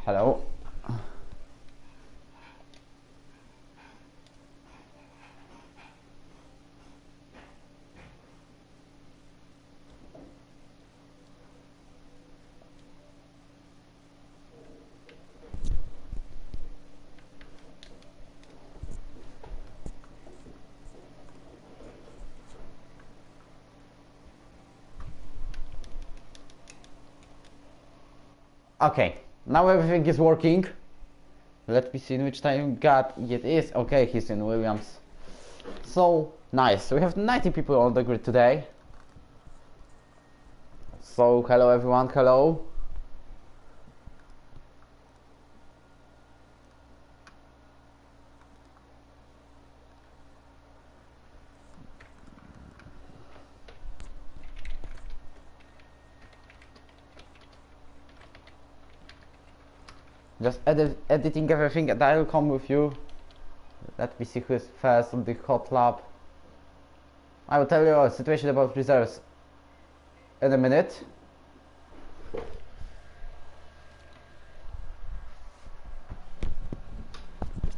Hello. Okay, now everything is working. Let me see in which time God it is. Okay, he's in Williams. So nice. We have 90 people on the grid today. So hello everyone, hello. Just editing everything and I'll come with you. Let me see who is first on the hot lap. I will tell you a situation about reserves in a minute.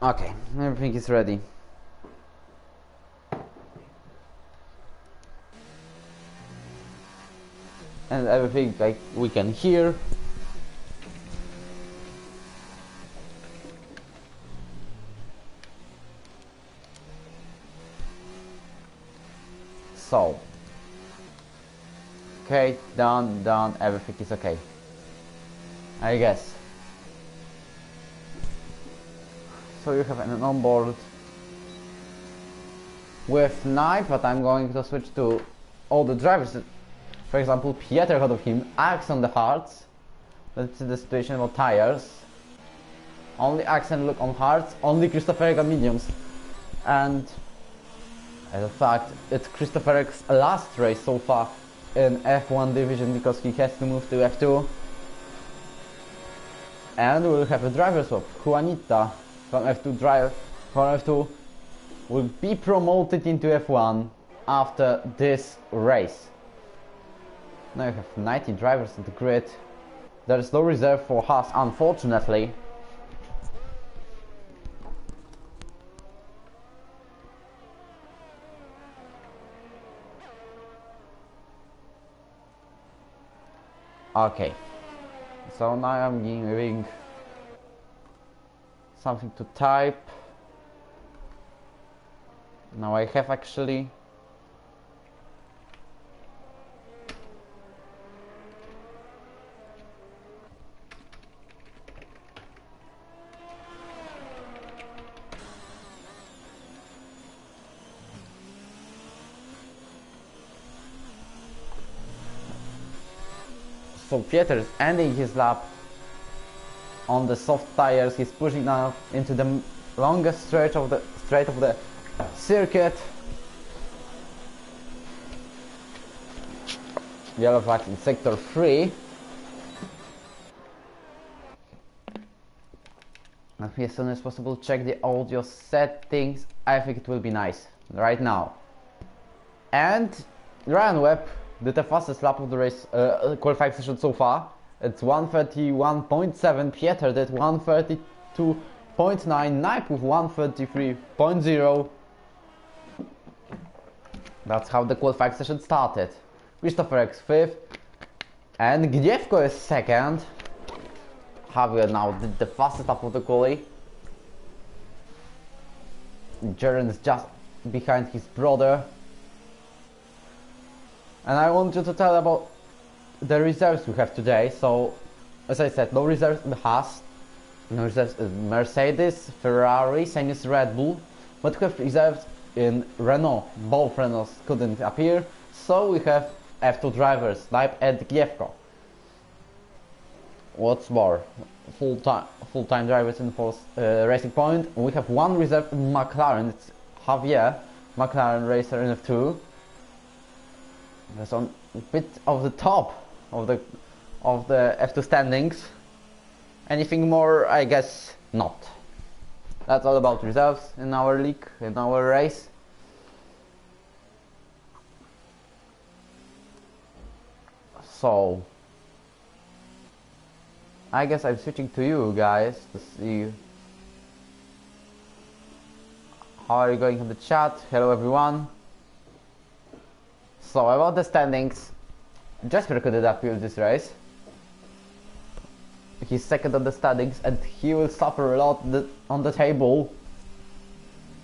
Okay, everything is ready. And everything like we can hear. So, okay, done, everything is okay, I guess. So you have an onboard with Knight, but I'm going to switch to all the drivers. For example, Pieter ahead of him, Axe on the hards. Let's see the situation about tires. Only Axe and Luke on hards, only Christopher on mediums. And as a fact, it's Christopher's last race so far in F1 division because he has to move to F2. And we'll have a driver swap. Juanita from F2 will be promoted into F1 after this race. Now you have 90 drivers on the grid. There is no reserve for Haas, unfortunately. Okay, so now I'm giving something to type. Now I have actually so Pieter is ending his lap on the soft tires. He's pushing now into the longest stretch of the circuit. Yellow flag in sector 3. Let me as soon as possible check the audio settings. I think it will be nice right now. And Ryan Webb did the fastest lap of the race, qualifying session so far. It's 131.7. Pieter did 132.9. Knipe with 133.0. That's how the qualifying session started. Christopher X 5th. And Gniewko is 2nd. Javier now did the fastest lap of the quali. Jaren is just behind his brother. And I want you to tell about the reserves we have today. So, as I said, no reserves in Haas, no reserves in Mercedes, Ferrari, same as Red Bull, but we have reserves in Renault. Both Renaults couldn't appear, so we have F2 drivers, Knipe and Gniewko. What's more, full-time drivers in fourth Racing Point. We have one reserve in McLaren. It's Javier, McLaren racer in F2. That's on a bit of the top of the F2 standings. Anything more? I guess not. That's all about reserves in our league, in our race. So I guess I'm switching to you guys to see how are you going in the chat. Hello everyone. So about the standings, Jasper couldn't appeal this race. He's second on the standings and he will suffer a lot on the table.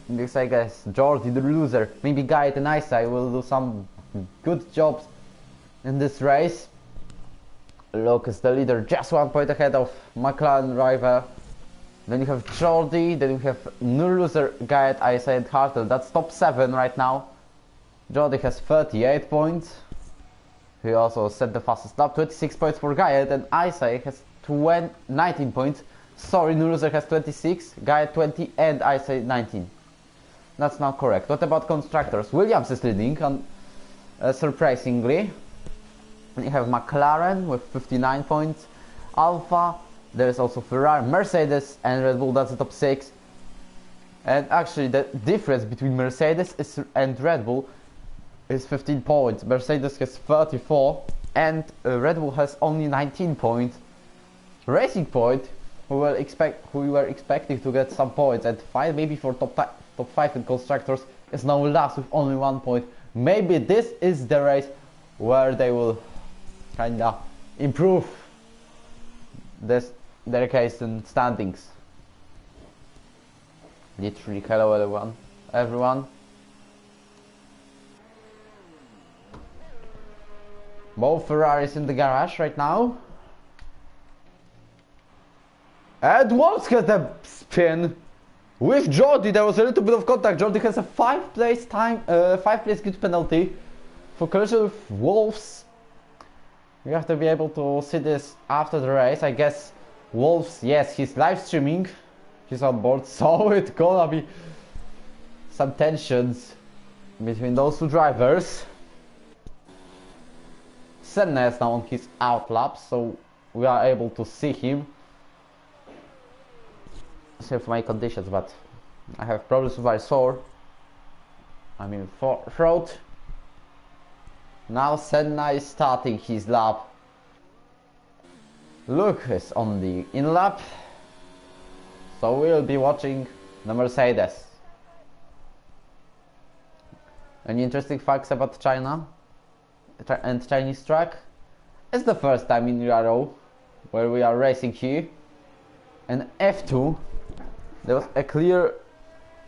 Because I guess Jordi the loser, maybe Guide and Isai will do some good jobs in this race. Luke is the leader, just 1 point ahead of McLaren driver. Then you have Jordi, then you have new loser Guide, Isai and Hartel. That's top 7 right now. Jordi has 38 points. He also set the fastest lap, 26 points for Guide, and Isai has 19 points. Sorry, new loser has 26, Guide 20 and Isai 19. That's not correct. What about constructors? Williams is leading, surprisingly. You have McLaren with 59 points, Alfa, there is also Ferrari, Mercedes and Red Bull, that's the top 6. And actually the difference between Mercedes and Red Bull is 15 points. Mercedes has 34 and Red Bull has only 19 points. Racing Point, who were expecting to get some points and fight maybe for top 5 in constructors, is now last with only 1 point. Maybe this is the race where they will kinda improve their case in standings. Literally, hello everyone. Both Ferraris in the garage right now. And Wolves has the spin with Jordi. There was a little bit of contact. Jordi has a 5 place grid penalty for collision with Wolves. You have to be able to see this after the race. I guess Wolves, yes, he's live streaming. He's on board, so it's gonna be some tensions between those two drivers. Senna is now on his out lap, so we are able to see him. Same for my conditions, but I have problems with my throat. Now Senna is starting his lap. Luke is on the in lap, so we'll be watching the Mercedes. Any interesting facts about China and Chinese track? It's the first time in Ero where we are racing here. And F2, there's a clear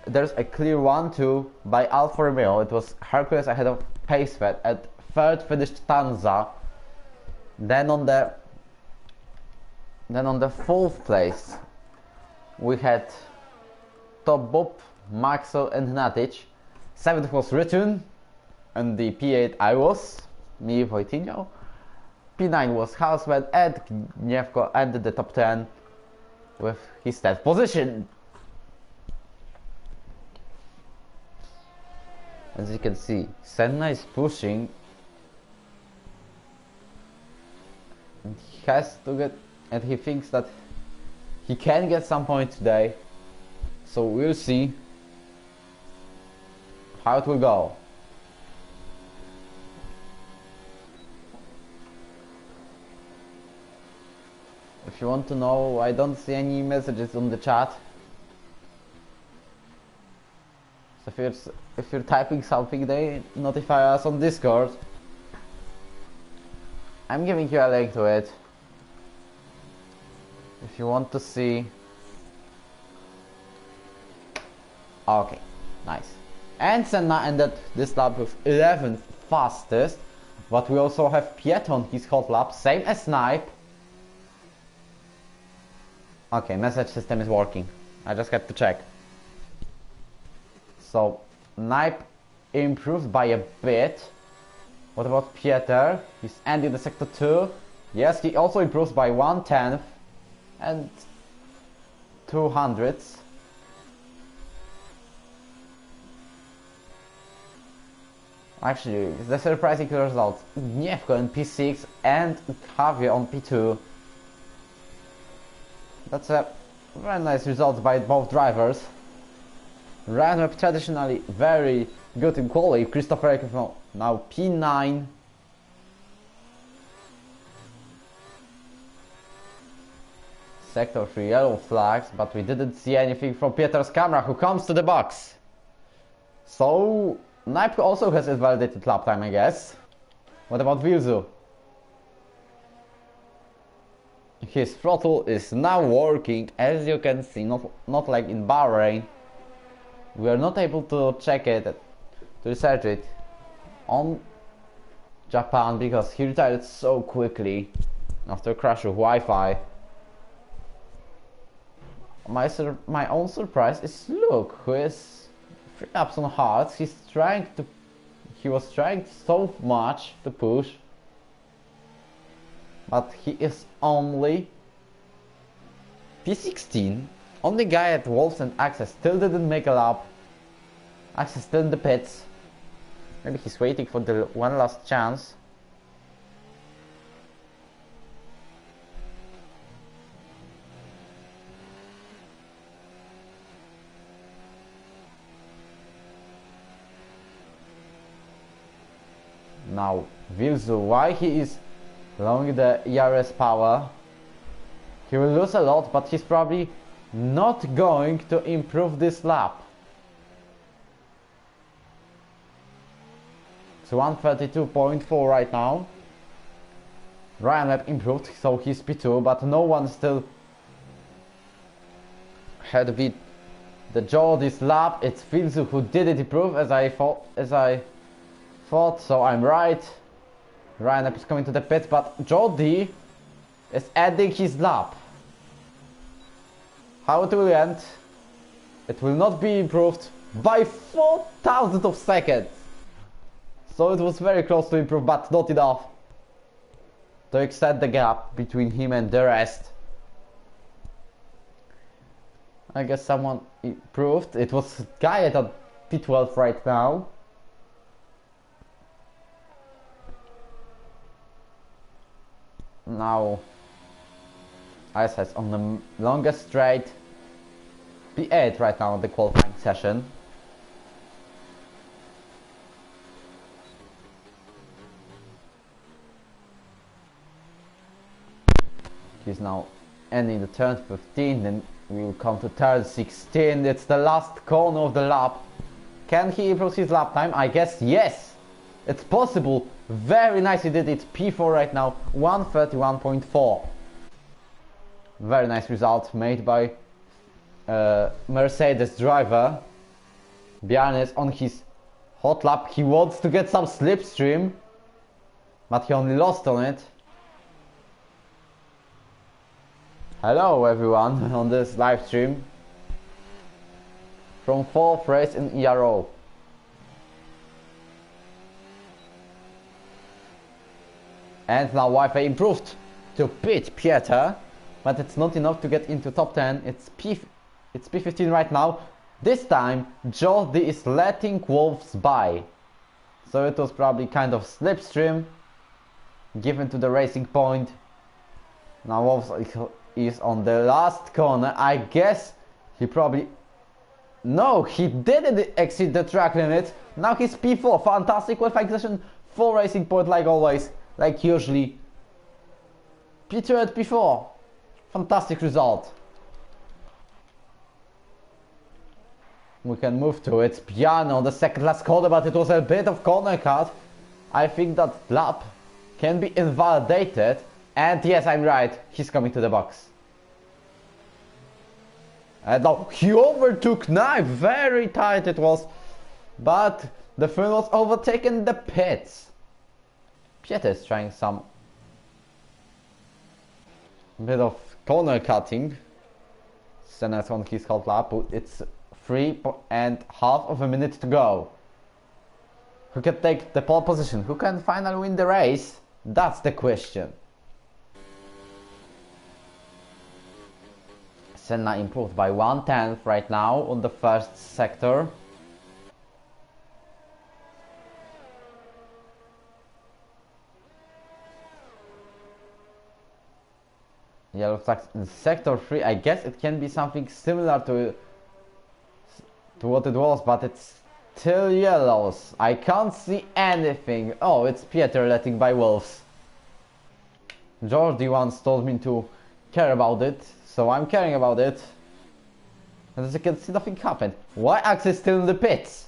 1-2 by Alfa Romeo. It was Hercules ahead of Pacefed. At third finished Tanza. Then on the 4th place we had Top Bob, Maxwell and Natic. 7th was Ritun, and the P8 I was, me Wojtinho. P9 was Hausman, and Gniewko ended the top 10 with his 10th position. As you can see, Senna is pushing. And he has to get, and he thinks that he can get some points today. So we'll see how it will go. If you want to know, I don't see any messages on the chat. So if you're typing something, they notify us on Discord. I'm giving you a link to it if you want to see. Okay, nice. And Senna ended this lap with 11th fastest, but we also have Piet on his hot lap, same as Snipe. Okay, message system is working. I just had to check. So, Snipe improved by a bit. What about Pieter? He's ending the sector 2. Yes, he also improves by 1/10 and 200ths. Actually, the surprising results. Gniewko on P6 and Javier on P2. That's a very nice result by both drivers. Ryan traditionally very good in quality. Christopher Eckhoff now P9. Sector 3 yellow flags, but we didn't see anything from Pieter's camera, who comes to the box. So, Knipe also has invalidated lap time, I guess. What about Vilzu? His throttle is now working, as you can see, not like in Bahrain. We are not able to check it, to research it on Japan, because he retired so quickly after a crash with Wi-Fi. My own surprise is Luke, who is 3 laps on hards. He was trying so much to push, but he is only P16. Only guy at Wolves and Access still didn't make a lap. Access still in the pits. Maybe he's waiting for the one last chance. Now, Vilzu, why he is lowering the ERS power? He will lose a lot, but he's probably not going to improve this lap. It's 132.4 right now. Ryan Webb improved, so he's P2, but no one still had beat the Jordi's lap. It's Vilzu who didn't improve, as I thought, so I'm right. Ryan Webb is coming to the pits, but Jordi is adding his lap. How it will end? It will not be improved by 4,000 of seconds. So it was very close to improve, but not enough to extend the gap between him and the rest. I guess someone improved. It was Guy at P12 right now. Now Ice has on the longest straight, P8 right now in the qualifying session. He's now ending the turn 15, then we will come to turn 16. It's the last corner of the lap. Can he improve his lap time? I guess yes. It's possible. Very nicely did it. P4 right now, 131.4. Very nice result made by Mercedes driver. Bjarne on his hot lap. He wants to get some slipstream, but he only lost on it. Hello everyone on this live stream from 4th race in Ero. And now Wi-Fi improved to beat Pieter, but it's not enough to get into top 10. It's P15 right now. This time Jordi is letting Wolves by, so it was probably kind of slipstream given to the Racing Point. Now Wolves is on the last corner. I guess he probably... No, he didn't exceed the track limit. Now he's P4. Fantastic qualifying session for Racing Point, like always, like usually. P2 at P4. Fantastic result. We can move to it. Bjarne on the second last corner, but it was a bit of corner cut. I think that lap can be invalidated. And yes, I'm right, he's coming to the box. And now he overtook Knife, very tight it was. But the film was overtaken in the pits. Pieter is trying some bit of corner cutting. Senna's on his hot lap. It's 3.5 of a minute to go. Who can take the pole position? Who can finally win the race? That's the question. Senna improved by 1/10 right now on the first sector. Yellow flags in sector 3. I guess it can be something similar to what it was, but it's still yellows. I can't see anything. Oh, it's Pieter letting by Wolves. Jordi once told me to care about it, so I'm caring about it. And as you can see, nothing happened. Why Axe is still in the pits?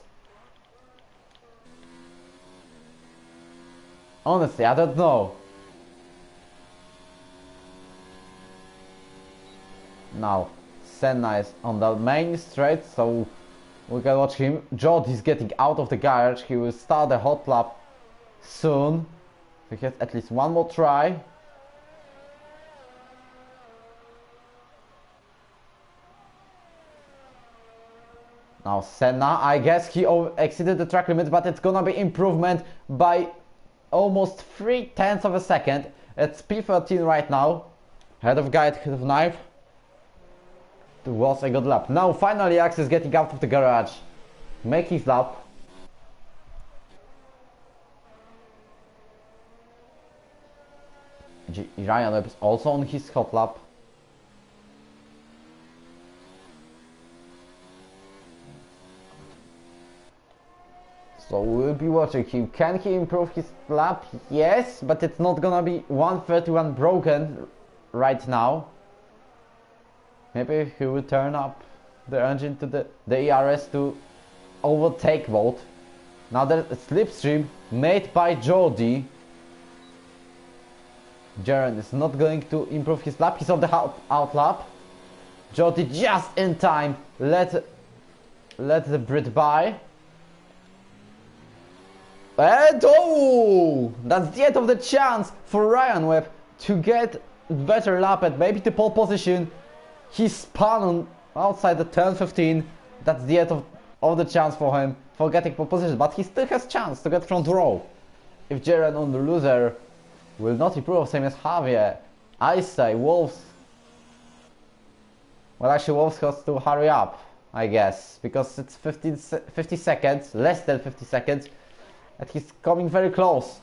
Honestly, I don't know. Now, Senna is on the main straight, so we can watch him. Jody is getting out of the garage. He will start the hot lap soon. We have at least one more try. Now Senna, I guess he exceeded the track limit, but it's gonna be improvement by almost 3/10 of a second. It's P13 right now. Head of guide, head of knife. It was a good lap. Now finally Axe is getting out of the garage. Make his lap. Ryan Webb is also on his hot lap. So we'll be watching him. Can he improve his lap? Yes, but it's not gonna be 1:31 broken right now. Maybe he will turn up the engine to the ERS to overtake Volt. Now there's a slipstream made by Jody. Jaren is not going to improve his lap. He's on the out lap. Jody just in time. Let the Brit by. And oh! That's the end of the chance for Ryan Webb to get better lap at maybe the pole position. He spun on outside the turn 15. That's the end of the chance for him for getting pole position. But he still has chance to get front row. If Jaren on the loser will not improve, same as Javier, I say Wolves. Well, actually Wolves has to hurry up, I guess, because it's 50 seconds, less than 50 seconds. And he's coming very close.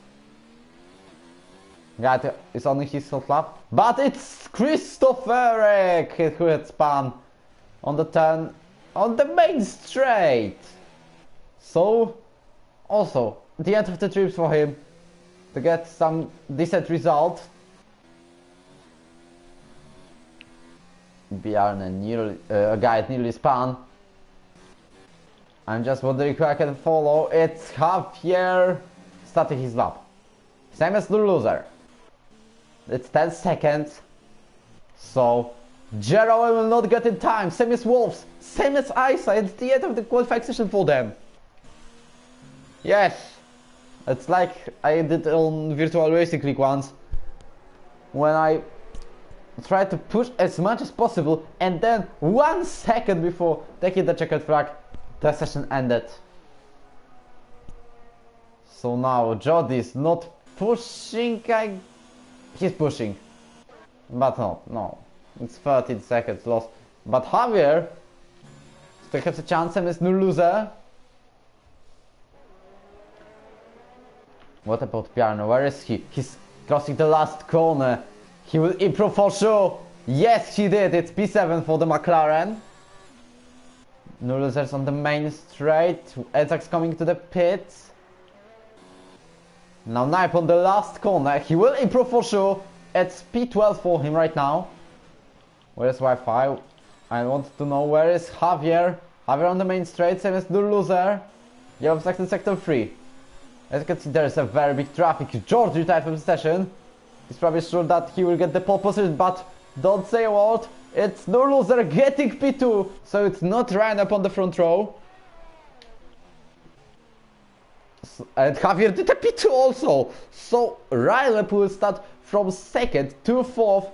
Guy is on his hot lap. But it's Christopher who had spun on the turn on the main straight. So, also, the end of the trips for him to get some decent result. Bjarne nearly, a guy nearly spun. I'm just wondering who I can follow. It's Javier starting his lap. Same as the loser. It's 10 seconds. So Jero will not get in time. Same as Wolves. Same as Isa. It's the end of the qualifying session for them. Yes. It's like I did on Virtual Racing League once. When I tried to push as much as possible and then 1 second before taking the checkered flag, the session ended. So now Jody is not pushing. He's pushing, but no, it's 13 seconds lost. But Javier still has a chance and is no loser. What about Bjarne? Where is he? He's crossing the last corner. He will improve for sure. Yes, he did. It's P7 for the McLaren. No losers on the main straight. Ezak's coming to the pits. Now Knipe on the last corner. He will improve for sure. It's P12 for him right now. Where's Wi-Fi? I want to know where is Javier. Javier on the main straight, same as the loser. Yellow flag in sector 3. As you can see, there is a very big traffic. George retired from the session. He's probably sure that he will get the pole position, but don't say a word. It's no loser getting P2, so it's not Ryan up on the front row. And Javier did a P2 also. So Ryan will start from 2nd to 4th,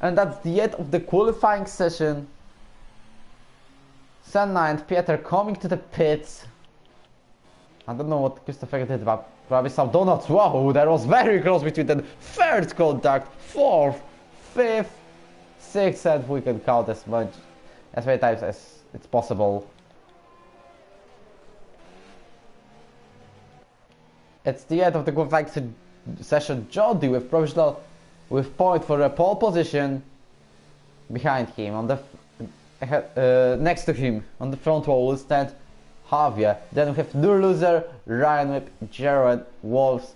and that's the end of the qualifying session. Senna and Pieter coming to the pits. I don't know what Christopher did, but probably some donuts. Wow, that was very close between the 3rd contact, 4th, 5th, 6th, and we can count as many times as it's possible. It's the end of the qualifying session. Jody with provisional with point for a pole position. Behind him, on the next to him on the front row will stand Javier. Then we have Nur Loser, Ryan Whip, Jared, Wolves,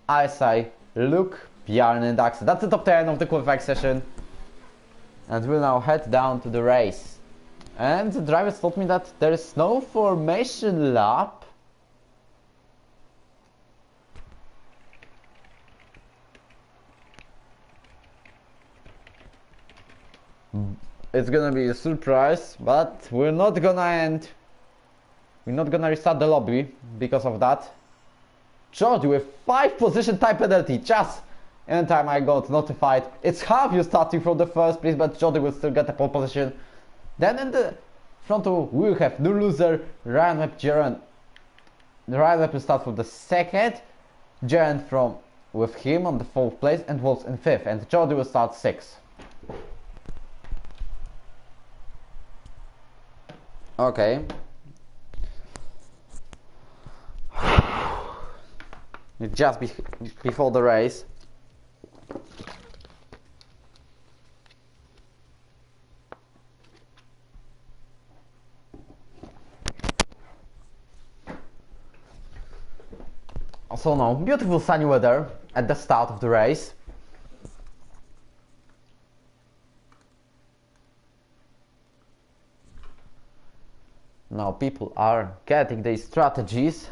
Isai, Luke, Bjarne and Axel. That's the top 10 of the qualifying session. and we'll now head down to the race. And the drivers told me that there is no formation lap. It's gonna be a surprise, but we're not gonna restart the lobby because of that. Jordi with 5 position time penalty, just in time I got notified. It's Javier starting from the first place, but Jordi will still get the pole position. Then in the front row we'll have new loser, Ryan Webb Jaren. Ryan Webb will start from the second, Jaren with him on the 4th place, and Wolves in 5th, and Jordi will start 6th. Okay. Just before the race. So now, beautiful sunny weather at the start of the race. Now people are getting their strategies.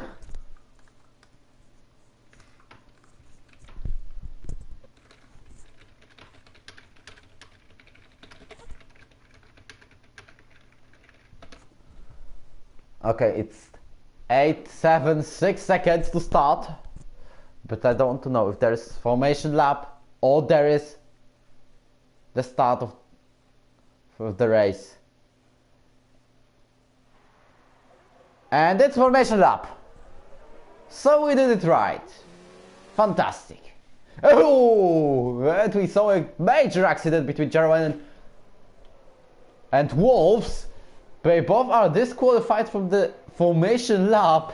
Okay, it's 8, 7, 6 seconds to start, but I don't know if there is formation lap or there is the start of the race. And it's formation lap. So we did it right. Fantastic. Oh, and we saw a major accident between Jarvan and Wolves. They both are disqualified from the formation lap.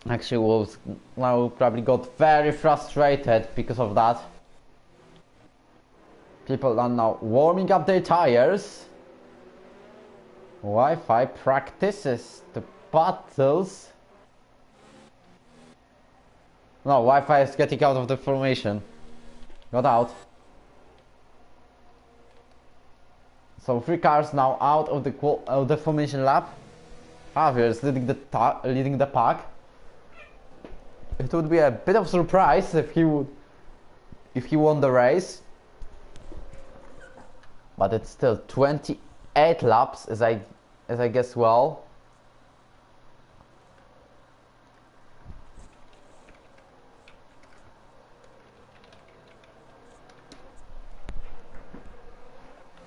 Actually, Wolves now probably got very frustrated because of that. People are now warming up their tires. Wi-Fi practices the battles. No, Wi-Fi is getting out of the formation. Got out. So 3 cars now out of the formation lap. Javier is leading the pack. It would be a bit of surprise if he won the race. But it's still 28 laps, as I guess well.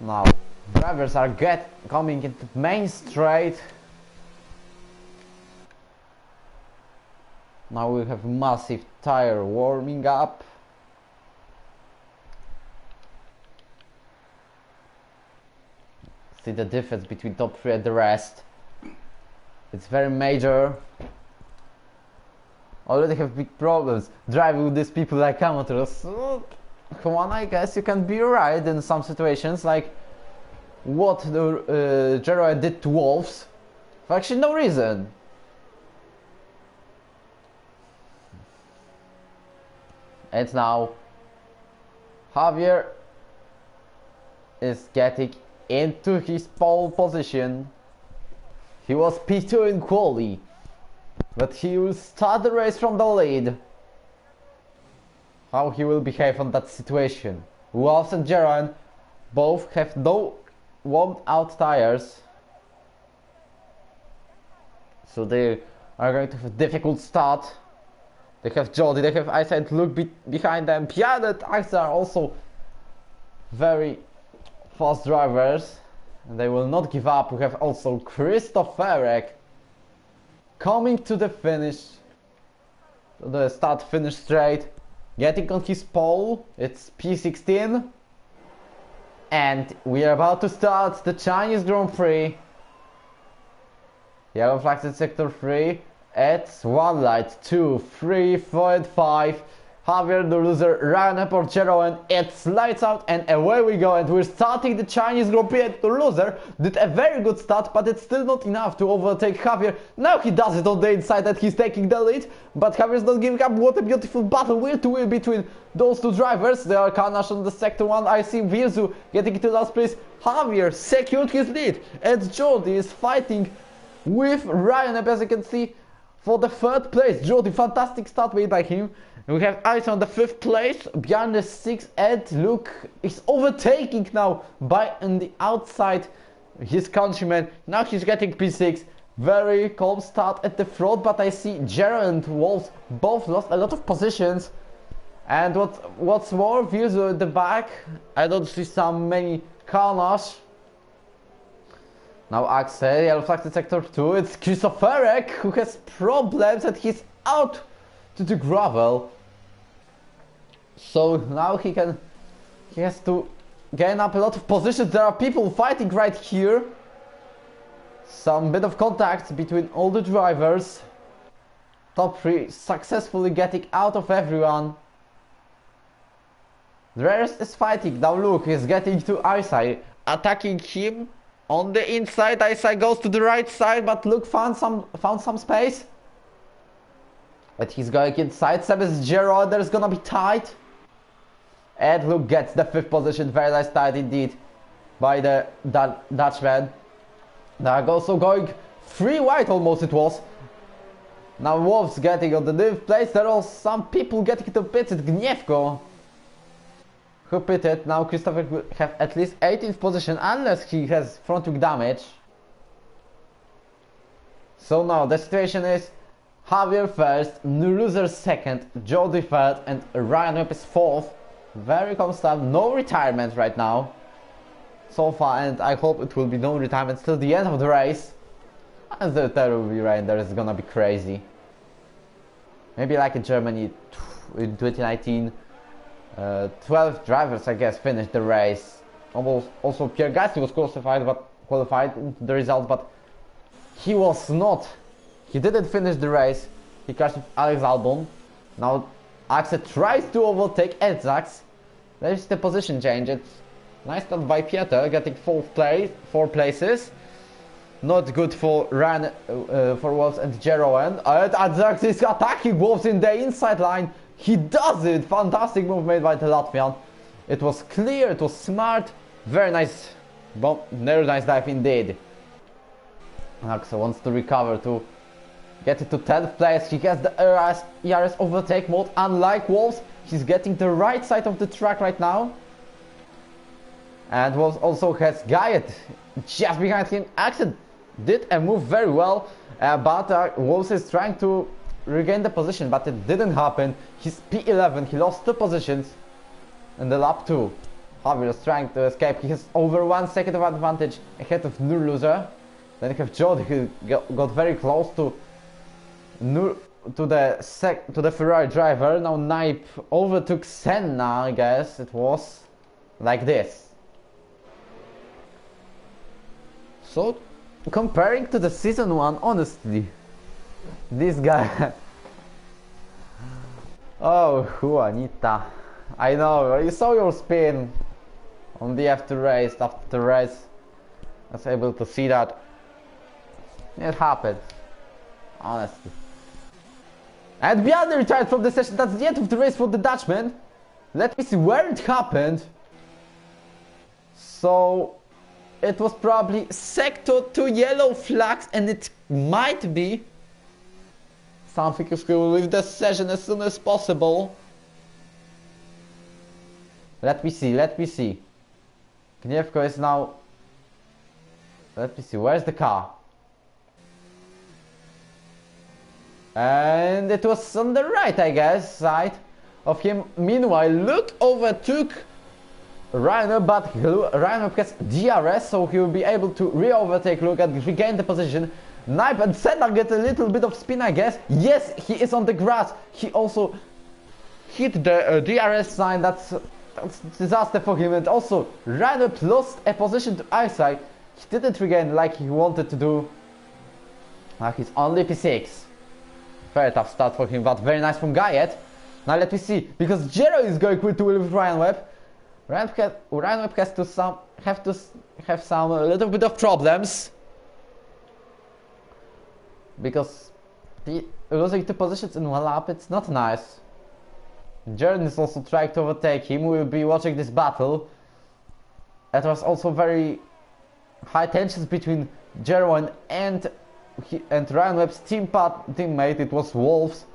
Now drivers are coming into main straight. Now we have massive tire warming up. See the difference between top 3 and the rest. It's very major. Already have big problems driving with these people like amateurs. Come on, I guess you can be right in some situations, like what the Gerard did to Wolves for actually no reason. And now Javier is getting into his pole position. He was P2 in quali, but he will start the race from the lead. How he will behave on that situation. Wolves and Geron both have no warmed out tires, so they are going to have a difficult start. They have Jordi, they have Isa and Luke behind them. Pian and Isa are also very fast drivers, and they will not give up. We have also Christopherek coming to the finish, to the start-finish straight, getting on his pole. It's P16, and we are about to start the Chinese Grand Prix. Yellow flags in sector 3. It's 1 light, 2, 3, 4 and 5. Javier the loser, Ryan F1 or Ero, and it's lights out and away we go, and we're starting the Chinese Grand Prix. The loser did a very good start, but it's still not enough to overtake Javier. Now he does it on the inside and he's taking the lead, but Javier's not giving up. What a beautiful battle, wheel to wheel between those two drivers. There are Carnage on the sector 1. I see Virzu getting to last place. Javier secured his lead, and Jordi is fighting with Ryan, as you can see, for the 3rd place. Jordi, fantastic start made by him. We have Ice on the 5th place, Bjarne the 6th, and Luke is overtaking now by on the outside his countryman. Now he's getting P6. Very calm start at the front, but I see Jero and Wolves both lost a lot of positions. And what's more, Virzu at the back. I don't see many Carnage. Now Axel, yellow flag to sector 2. It's Krzysztoferek who has problems and he's out to the gravel. So now he has to gain up a lot of positions. There are people fighting right here. Some bit of contact between all the drivers. Top 3 successfully getting out of everyone. The rest is fighting. Now Luke is getting to Isai, attacking him on the inside. Isai goes to the right side, but Luke found some space. But he's going inside. Seb's Jero, there's gonna be tight. And Luke gets the 5th position. Very nice tight indeed by the Dutchman. They're also going 3 wide almost it was. Now Wolves getting on the 9th place. There are some people getting to pits. It's Gniewko who pitted. Now Christopher will have at least 18th position unless he has front wing damage. So now the situation is Javier 1st, Loser 2nd, Jordi 3rd, and Ryan Webb is 4th. Very calm stuff. No retirement right now so far, and I hope it will be no retirement till the end of the race. As the Terror will be right there, it's gonna be crazy. Maybe like in Germany in 2019, 12 drivers I guess finished the race. Almost also Pierre Gasly was qualified into the result, but he was not. He didn't finish the race. He crashed with Alex Albon. Now Axel tries to overtake Edzax. There's the position change. It's nice start by Pieter, getting 4 places. Not good for Ryan, for Wolves and Jero, and Edzax is attacking Wolves in the inside line. He does it! Fantastic move made by the Latvian. It was clear, it was smart. Very nice very nice dive indeed. Axel wants to recover to get it to 10th place. He has the ERS overtake mode. Unlike Wolves, he's getting the right side of the track right now. And Wolves also has Guyet just behind him. Axel did a move very well, but Wolves is trying to regain the position, but it didn't happen. He's P11, he lost 2 positions in the lap 2. Javier is trying to escape. He has over 1 second of advantage ahead of Loser. Then you have Jordi who got very close to the Ferrari driver. Now Naip overtook Senna, I guess it was like this. So comparing to the season 1, honestly, this guy oh Juanita, I know, you saw your spin on the after race. I was able to see that. It happened, honestly. And Bjarne retired from the session. That's the end of the race for the Dutchman. Let me see where it happened. So it was probably sector 2 yellow flags, and it might be something if we will leave the session as soon as possible. Let me see. Gniewko is now. Let me see, where's the car? And it was on the right, I guess, side of him. Meanwhile, Luke overtook Ryan, but Ryan has DRS, so he will be able to re-overtake Luke and regain the position. Naip and Senna get a little bit of spin, I guess. Yes, he is on the grass. He also hit the DRS sign. That's disaster for him. And also, Ryan lost a position to eyesight. He didn't regain like he wanted to do. He's only P6. Very tough start for him, but very nice from Guyet. Now let me see, because Jero is going with Ryan Webb. Ryan Webb has to have some a little bit of problems because losing 2 positions in one lap, it's not nice. Jeren is also trying to overtake him. We will be watching this battle. It was also very high tensions between Jero and Ryan Webb's teammate. It was Wolves.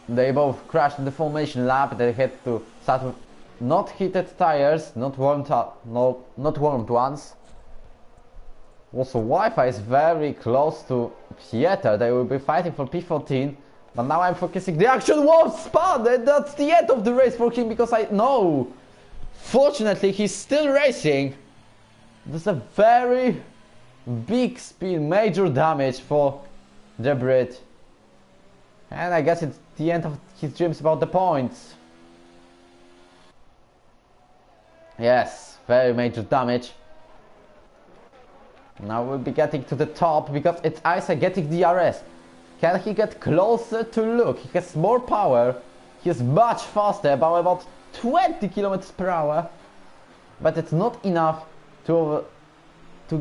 They both crashed in the formation lap. They had to start with not heated tires, not warmed ones. Also, Wi-Fi is very close to Pieter. They will be fighting for P14. But now I'm focusing. The action was spun, and that's the end of the race for him because I know. Fortunately, he's still racing. There's a very big spin, major damage for the Brit. And I guess it's the end of his dreams about the points. Yes, very major damage. Now we'll be getting to the top because it's Isaac getting DRS. Can he get closer to Luke? He has more power. He's much faster, about 20 kilometers per hour. But it's not enough to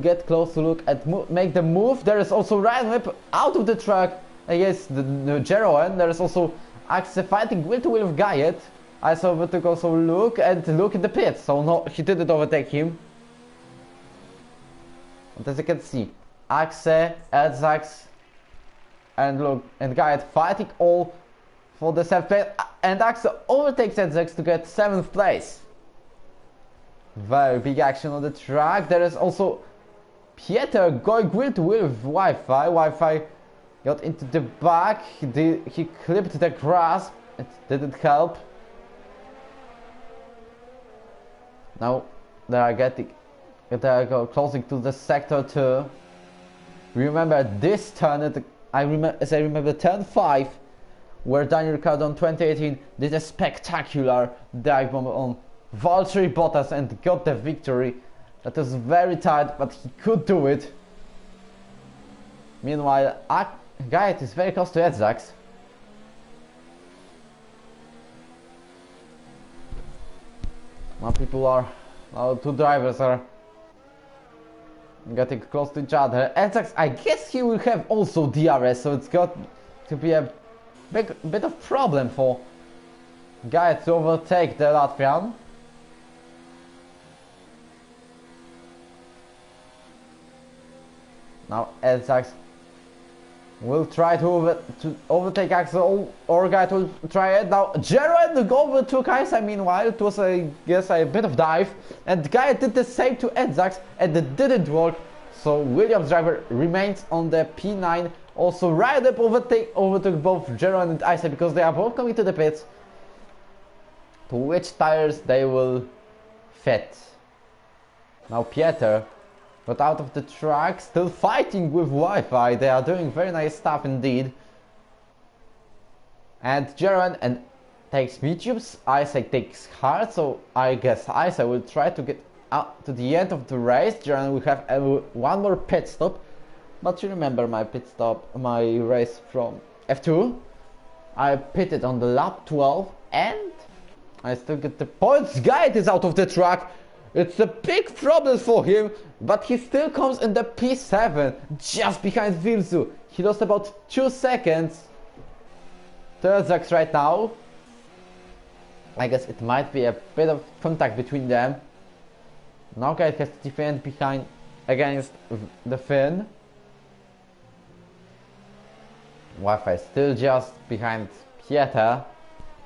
get close to Luke and make the move. There is also Ryan Webb out of the track against the Jero, and there is also Axe fighting wheel to wheel with Guyet. I saw overtook also Luke and Luke in the pits, so no, he didn't overtake him. But as you can see, Axe, Edzax, and Luke and Guyet fighting all for the 7th place, and Axe overtakes Edzax to get 7th place. Very big action on the track. There is also Pieter going wheel to wheel with Wi-Fi. Wi-Fi got into the back. He clipped the grass. It didn't help. Now they are closing to the sector 2. Remember this turn. As I remember, turn 5, where Daniel Ricciardo in 2018 did a spectacular dive bomb on Valtteri Bottas and got the victory. That was very tight, but he could do it. Meanwhile, Guyet is very close to Edzax. Now 2 drivers are getting close to each other. Edzax, I guess he will have also DRS, so it's got to be a bit of problem for Guyet to overtake the Latvian. Now Edzax will try to overtake Axel, or Guyet will try it. Now Jero overtook Isa. Meanwhile, it was a bit of dive, and Guyet did the same to Edzax, and it didn't work. So Williams driver remains on the P9. Also, Ryan overtook both Jero and Isa because they are both coming to the pits. To which tires they will fit. Now Pieter got out of the track, still fighting with Wi-Fi. They are doing very nice stuff indeed. And Jeren and takes mediums, Isaac takes hard, so I guess Isaac will try to get out to the end of the race. Jeren will have one more pit stop. But you remember my race from F2? I pitted on the lap 12 and I still get the points. Guyet is out of the track. It's a big problem for him, but he still comes in the P7, just behind Vilzu. He lost about 2 seconds to Edzax right now. I guess it might be a bit of contact between them. Now Guyet has to defend behind against the Finn. Wi-Fi still just behind Pieter.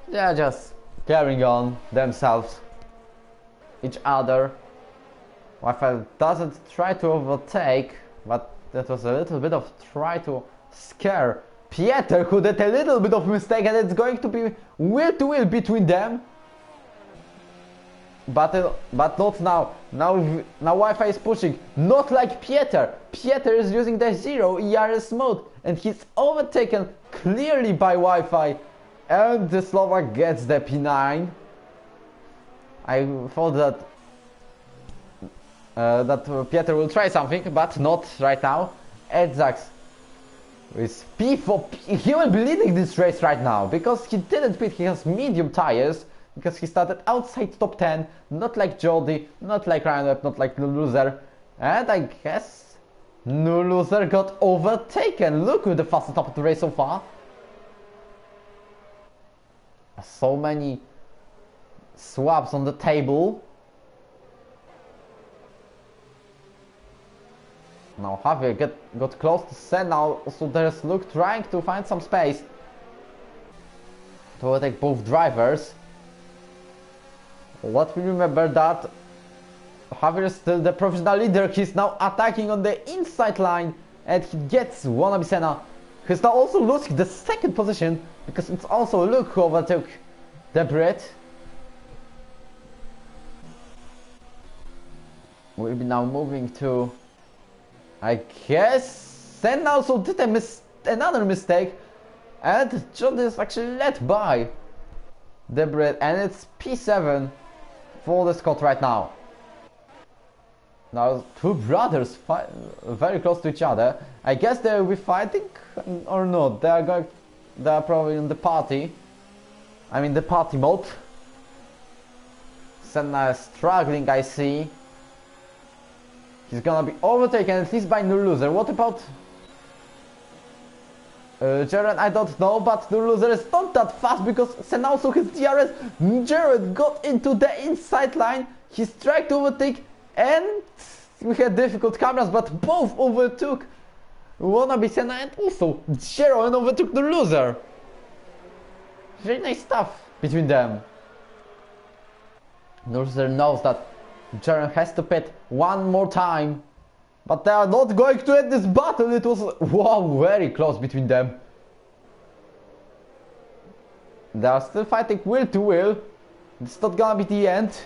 They are just carrying on themselves. Each other. Wi-Fi doesn't try to overtake, but that was a little bit of try to scare Pieter, who did a little bit of mistake, and it's going to be wheel to wheel between them. But not now. Now Wi-Fi is pushing, not like Pieter. Pieter is using the 0 ERS mode, and he's overtaken clearly by Wi-Fi, and the Slovak gets the P9. I thought that Pieter will try something, but not right now. Edzax With P4, he will be leading this race right now because he didn't pit. He has medium tires because he started outside top 10, not like Jody, not like Ryan Webb, not like No Loser. And I guess No Loser got overtaken. Look who the fastest top of the race so far. So many swaps on the table. Now Javier got close to Senna, so there's Luke trying to find some space to overtake both drivers. Let me remember that Javier is still the professional leader. He's now attacking on the inside line and he gets wannabe Senna. He's now also losing the second position because it's also Luke who overtook the Brit. We'll be now moving to, I guess, Senna also did another mistake, and John is actually led by the Brit, and it's P7 for the Scot right now. Now two brothers fight very close to each other. I guess they will be fighting or not. They are probably in the party. I mean the party mode. Senna is struggling, I see. He's gonna be overtaken at least by No Loser. What about Jared? I don't know, but No Loser is not that fast because Senna also has DRS. Jared got into the inside line. He's trying to overtake and we had difficult cameras, but both overtook wannabe Senna and also Jared and overtook No Loser. Very nice stuff between them. No Loser knows that Jared has to pit one more time, but they are not going to end this battle. It was, wow, very close between them. They are still fighting wheel to wheel. It's not gonna be the end.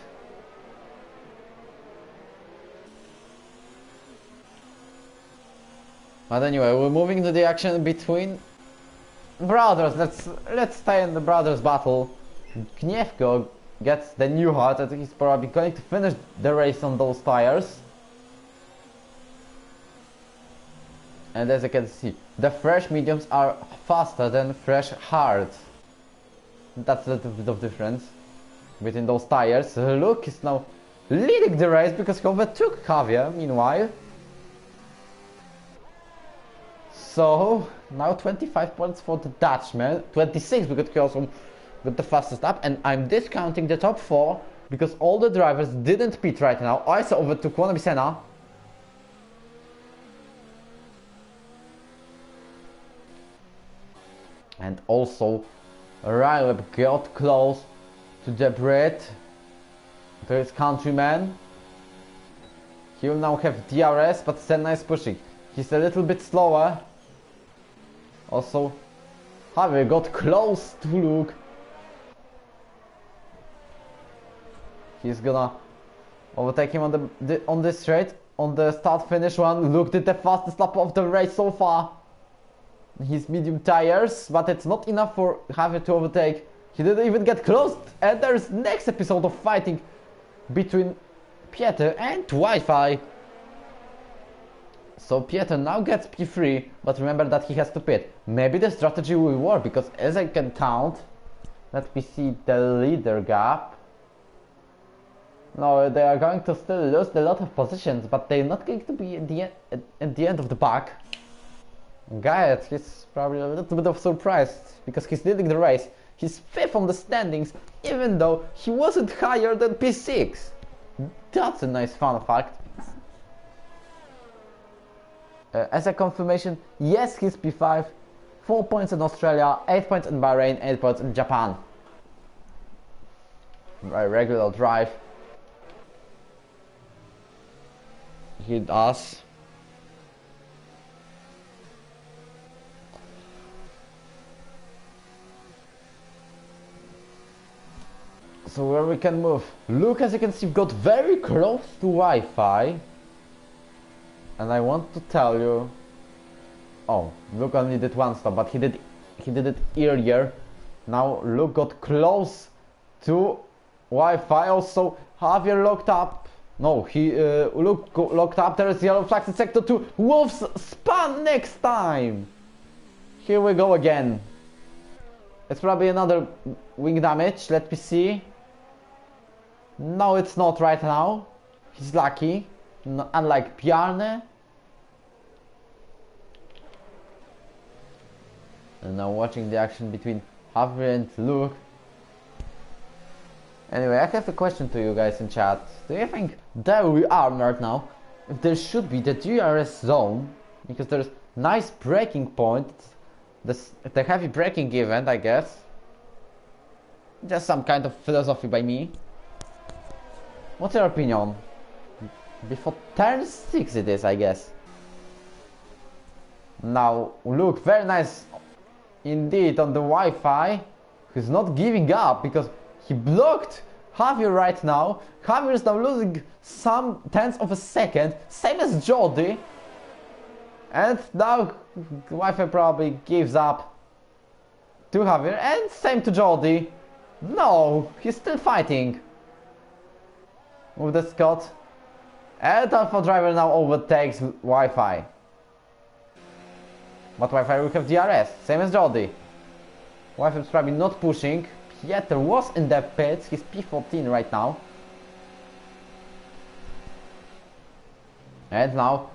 But anyway, we're moving to the action between brothers. Let's stay in the brothers battle. Gniewko gets the new heart. I think he's probably going to finish the race on those tires. And as you can see, the fresh mediums are faster than fresh hards. That's a little bit of difference between those tires. Luke is now leading the race because he overtook Javier meanwhile. So now 25 points for the Dutchman, 26 because he also got the fastest lap, and I'm discounting the top 4 because all the drivers didn't pit right now. I also overtook wannabe Senna. And also Ryan Webb got close to the Brit, to his countryman. He will now have DRS, but Senna is pushing. He's a little bit slower. Also, Javier got close to Luke. He's gonna overtake him on this straight, on the start-finish one. Luke did the fastest lap of the race so far. His medium tires, but it's not enough for Javier to overtake. He didn't even get close, and there's next episode of fighting between Pieter and Wi-Fi. So Pieter now gets P3, but remember that he has to pit. Maybe the strategy will work, because as I can count, let me see the leader gap. No, they are going to still lose a lot of positions, but they're not going to be at the end of the pack. Gaiet, he's probably a little bit of surprised, because he's leading the race. He's 5th on the standings, even though he wasn't higher than P6. That's a nice fun fact. As a confirmation, yes, he's P5, 4 points in Australia, 8 points in Bahrain, 8 points in Japan. Very regular drive. He does. So where we can move. Luke, as you can see, got very close to Wi-Fi. And I want to tell you, oh, Luke only did one stop, but he did it earlier. Now Luke got close to Wi-Fi. Also, Javier locked up. No, Luke locked up. There is yellow flags in sector 2. Wolves spun next time. Here we go again. It's probably another wing damage. Let me see. No, it's not right now. He's lucky. Unlike Bjarne. And now watching the action between Javier and Luke. Anyway, I have a question to you guys in chat. Do you think there we are right now? If there should be the DRS zone, because there's nice braking point, the heavy braking event, I guess. Just some kind of philosophy by me. What's your opinion? Before turn 6 it is, I guess. Now, look, very nice indeed on the Wi-Fi. He's not giving up because he blocked Javier right now. Javier is now losing some tenths of a second, same as Jody. And now Wi-Fi probably gives up to Javier, and same to Jody. No, he's still fighting with the Scott. And Alpha Driver now overtakes Wi-Fi. But Wi-Fi will have DRS, same as Jody. Wi-Fi is probably not pushing. Pieter was in the pits, he's P14 right now. And now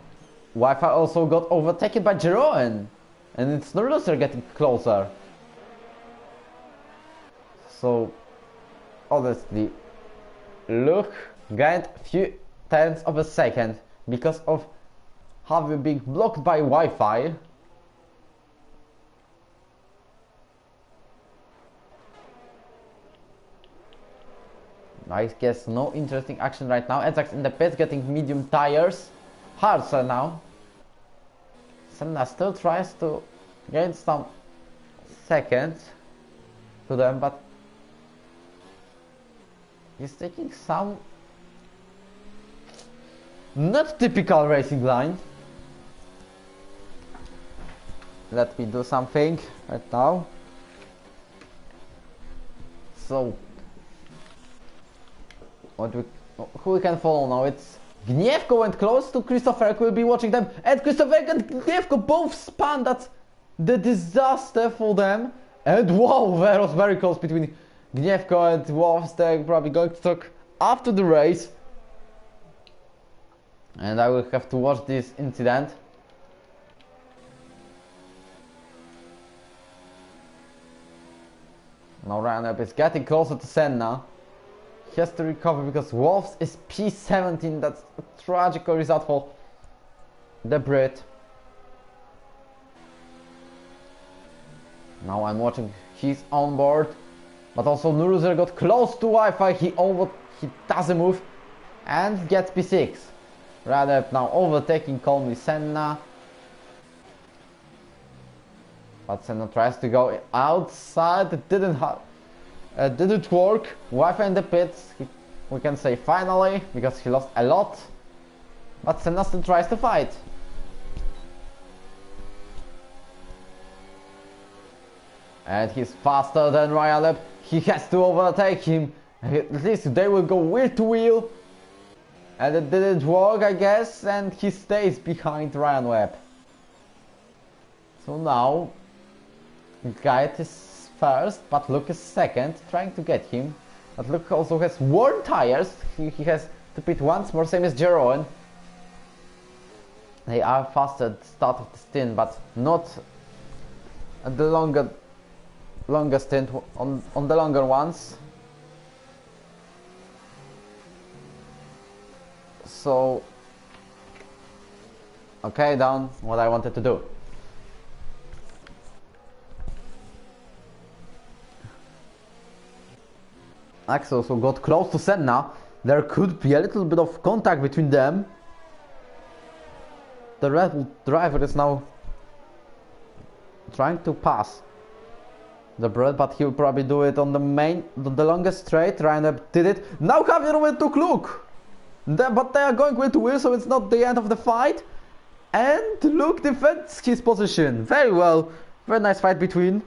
Wi-Fi also got overtaken by Jeroen. And it's the loser getting closer. So honestly, Luke gained few tenths of a second because of having been blocked by Wi-Fi. I guess no interesting action right now. Ezak's in the pits getting medium tires. Harzer now. Senna still tries to gain some seconds to them, but he's taking some not typical racing line. Let me do something right now. So who we can follow now? It's Gniewko went close to Christopher, will be watching them, and Christopher and Gniewko both spun. That's the disaster for them. And wow, that was very close between Gniewko and Wolves. They're probably going to talk after the race. And I will have to watch this incident. Now Ryan is getting closer to Senna. He has to recover because Wolves is P17. That's a tragical result for the Brit. Now I'm watching his on board, but also Nuruzer got close to Wi-Fi. He doesn't move and gets P6. Radeb now overtaking calmly Senna. But Senna tries to go outside. It didn't work. Wi-Fi in the pits, we can say finally, because he lost a lot. But Senna still tries to fight. And he's faster than Ryan. He has to overtake him. At least they will go wheel to wheel. And it didn't work, I guess, and he stays behind Ryan Webb. So now Guide is first, but Luke is second, trying to get him. But Luke also has worn tires. He has to pit once more, same as Jeroen. They are faster at the start of the stint, but not at the longer stint, on the longer ones. So, okay, done what I wanted to do. Axel also got close to Senna. There could be a little bit of contact between them. The Red Bull driver is now trying to pass the Brit, but he'll probably do it on the longest straight. Ryan did it. Now Javier went to Luke. But they are going wheel to wheel, so it's not the end of the fight. And Luke defends his position very well. Very nice fight between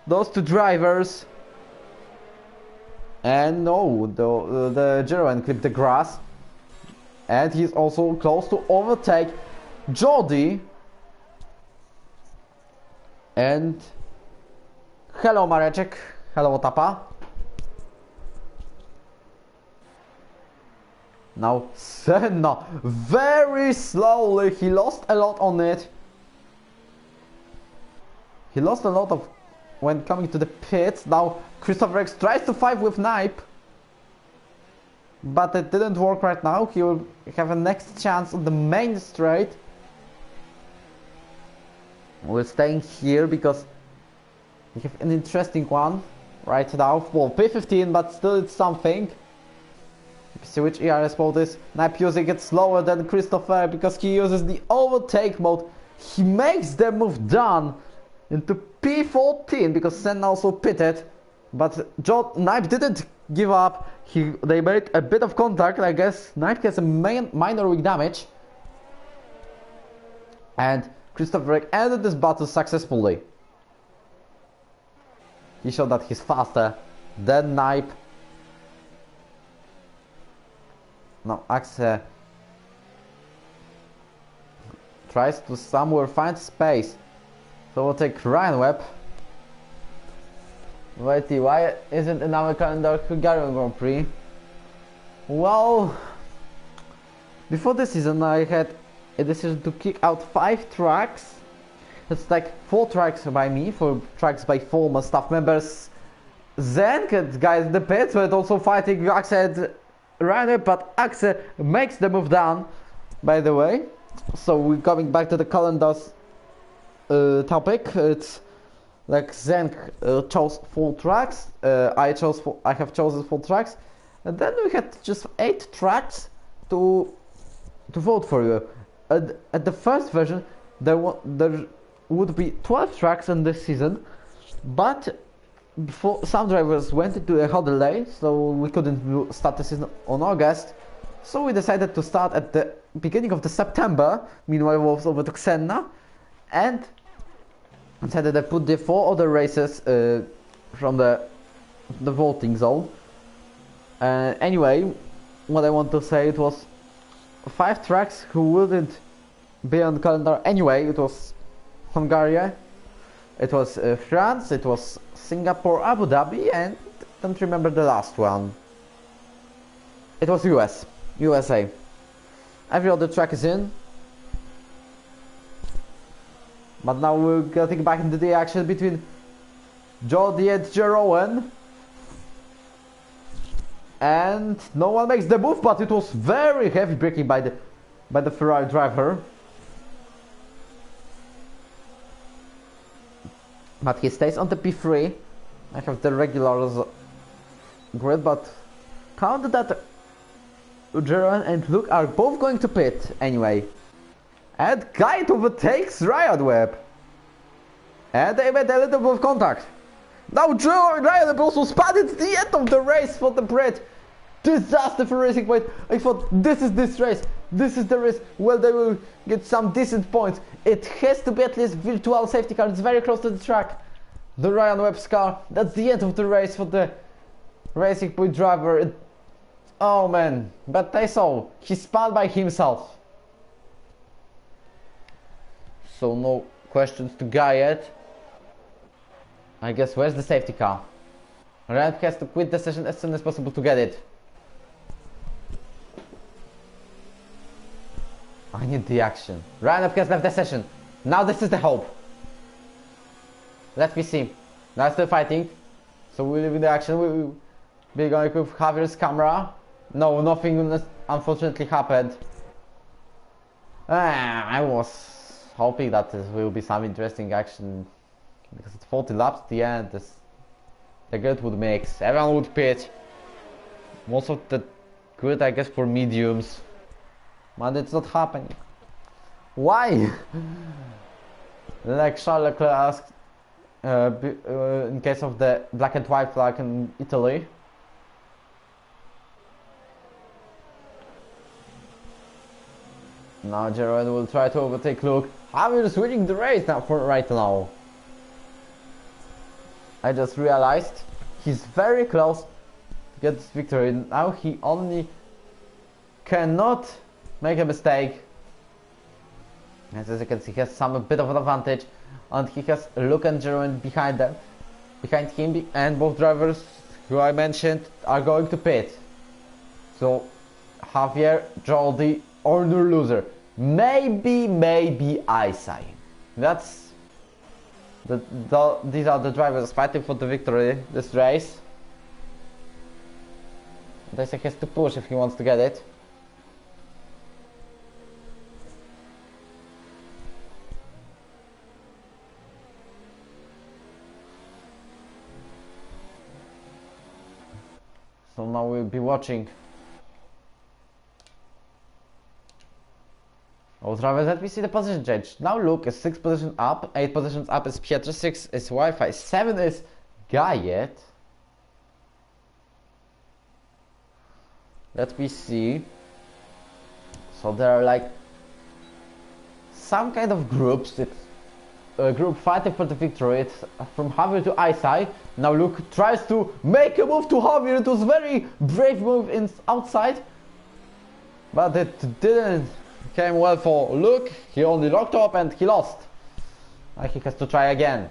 those two drivers. And no, the Jeroen clipped the grass. And he's also close to overtake Jody. And hello Mareczek, hello Tapa. Now Senna, very slowly, he lost a lot on it. He lost a lot of when coming to the pits. Now Christopher X tries to fight with Knipe, but it didn't work right now. He will have a next chance on the main straight. We're staying here because we have an interesting one right now. Well, P15, but still it's something. See which ERS mode is. Knipe using it slower than Christopher because he uses the overtake mode. He makes the move down into P14 because Senna also pitted. But Knipe didn't give up. They made a bit of contact. I guess Knipe has a minor weak damage. And Christopher ended this battle successfully. He showed that he's faster than Knipe. Now Axe tries to somewhere find space. So we'll take Ryan Webb. Wait, why isn't in our calendar Hungarian Grand Prix? Well, before this season I had a decision to kick out 5 tracks. It's like 4 tracks by me, 4 tracks by former staff members. Then guys in the pits were also fighting Axe and Ryan, but Axe makes the move down, by the way. So we're coming back to the calendar's topic. It's like Zenk chose 4 tracks. I have chosen 4 tracks, and then we had just 8 tracks to vote for you. At the first version, there would be 12 tracks in this season, but before some drivers went into a holiday, so we couldn't start the season on August. So we decided to start at the beginning of the September. Meanwhile, Wolves overtook Senna, and decided to put the 4 other races from the voting zone. Anyway, what I want to say, it was 5 tracks who wouldn't be on the calendar anyway. It was Hungary, it was France, it was Singapore, Abu Dhabi, and I don't remember the last one. It was USA. Every other track is in. But now we're getting back into the action between Jordi and Jeroen. And no one makes the move, but it was very heavy braking by the Ferrari driver. But he stays on the P3. I have the regulars grid, but count that Jeroen and Luke are both going to pit anyway. And Kite overtakes Ryan Webb. And they made a little bit of contact. Now Ryan Webb also spun at the end of the race for the Brit. Disaster for Racing Point. I thought this race. This is the race where they will get some decent points. It has to be at least virtual safety car. It's very close to the track. The Ryan Webb's car. That's the end of the race for the Racing Point driver. Oh man. But I saw. He spun by himself. So no questions to Guy yet. I guess where's the safety car? Ryan has to quit the session as soon as possible to get it. I need the action. Ryan has left the session. Now this is the hope. Let me see. Now still fighting. So we live in the action. We'll be going with Javier's camera. No, nothing unfortunately happened. I was hoping that there will be some interesting action. Because it's 40 laps at the end. The grid would mix. Everyone would pitch. Most of the grid, I guess, for mediums. But it's not happening. Why? Like Charles Leclerc asked in case of the black and white flag in Italy. Now Jeroen will try to overtake Luke. Javier is winning the race now for right now. I just realized he's very close to get this victory. Now he only cannot make a mistake. And as you can see, he has some bit of an advantage, and he has Luke and Jerome behind him, and both drivers who I mentioned are going to pit. So Javier, Joldy, or no loser. Maybe Isai. These are the drivers fighting for the victory this race. Isai has to push if he wants to get it. So now we'll be watching. Oh, drivers, let me see the position change. Now Luke is 6 positions up, 8 positions up is Pietro, 6 is Wi-Fi, 7 is Gayet. Let me see. So there are like some kind of groups. It's a group fighting for the victory. It's from Javier to Isai. Now Luke tries to make a move to Javier. It was a very brave move outside, but it didn't came well for Luke. He only locked up and he lost. He has to try again.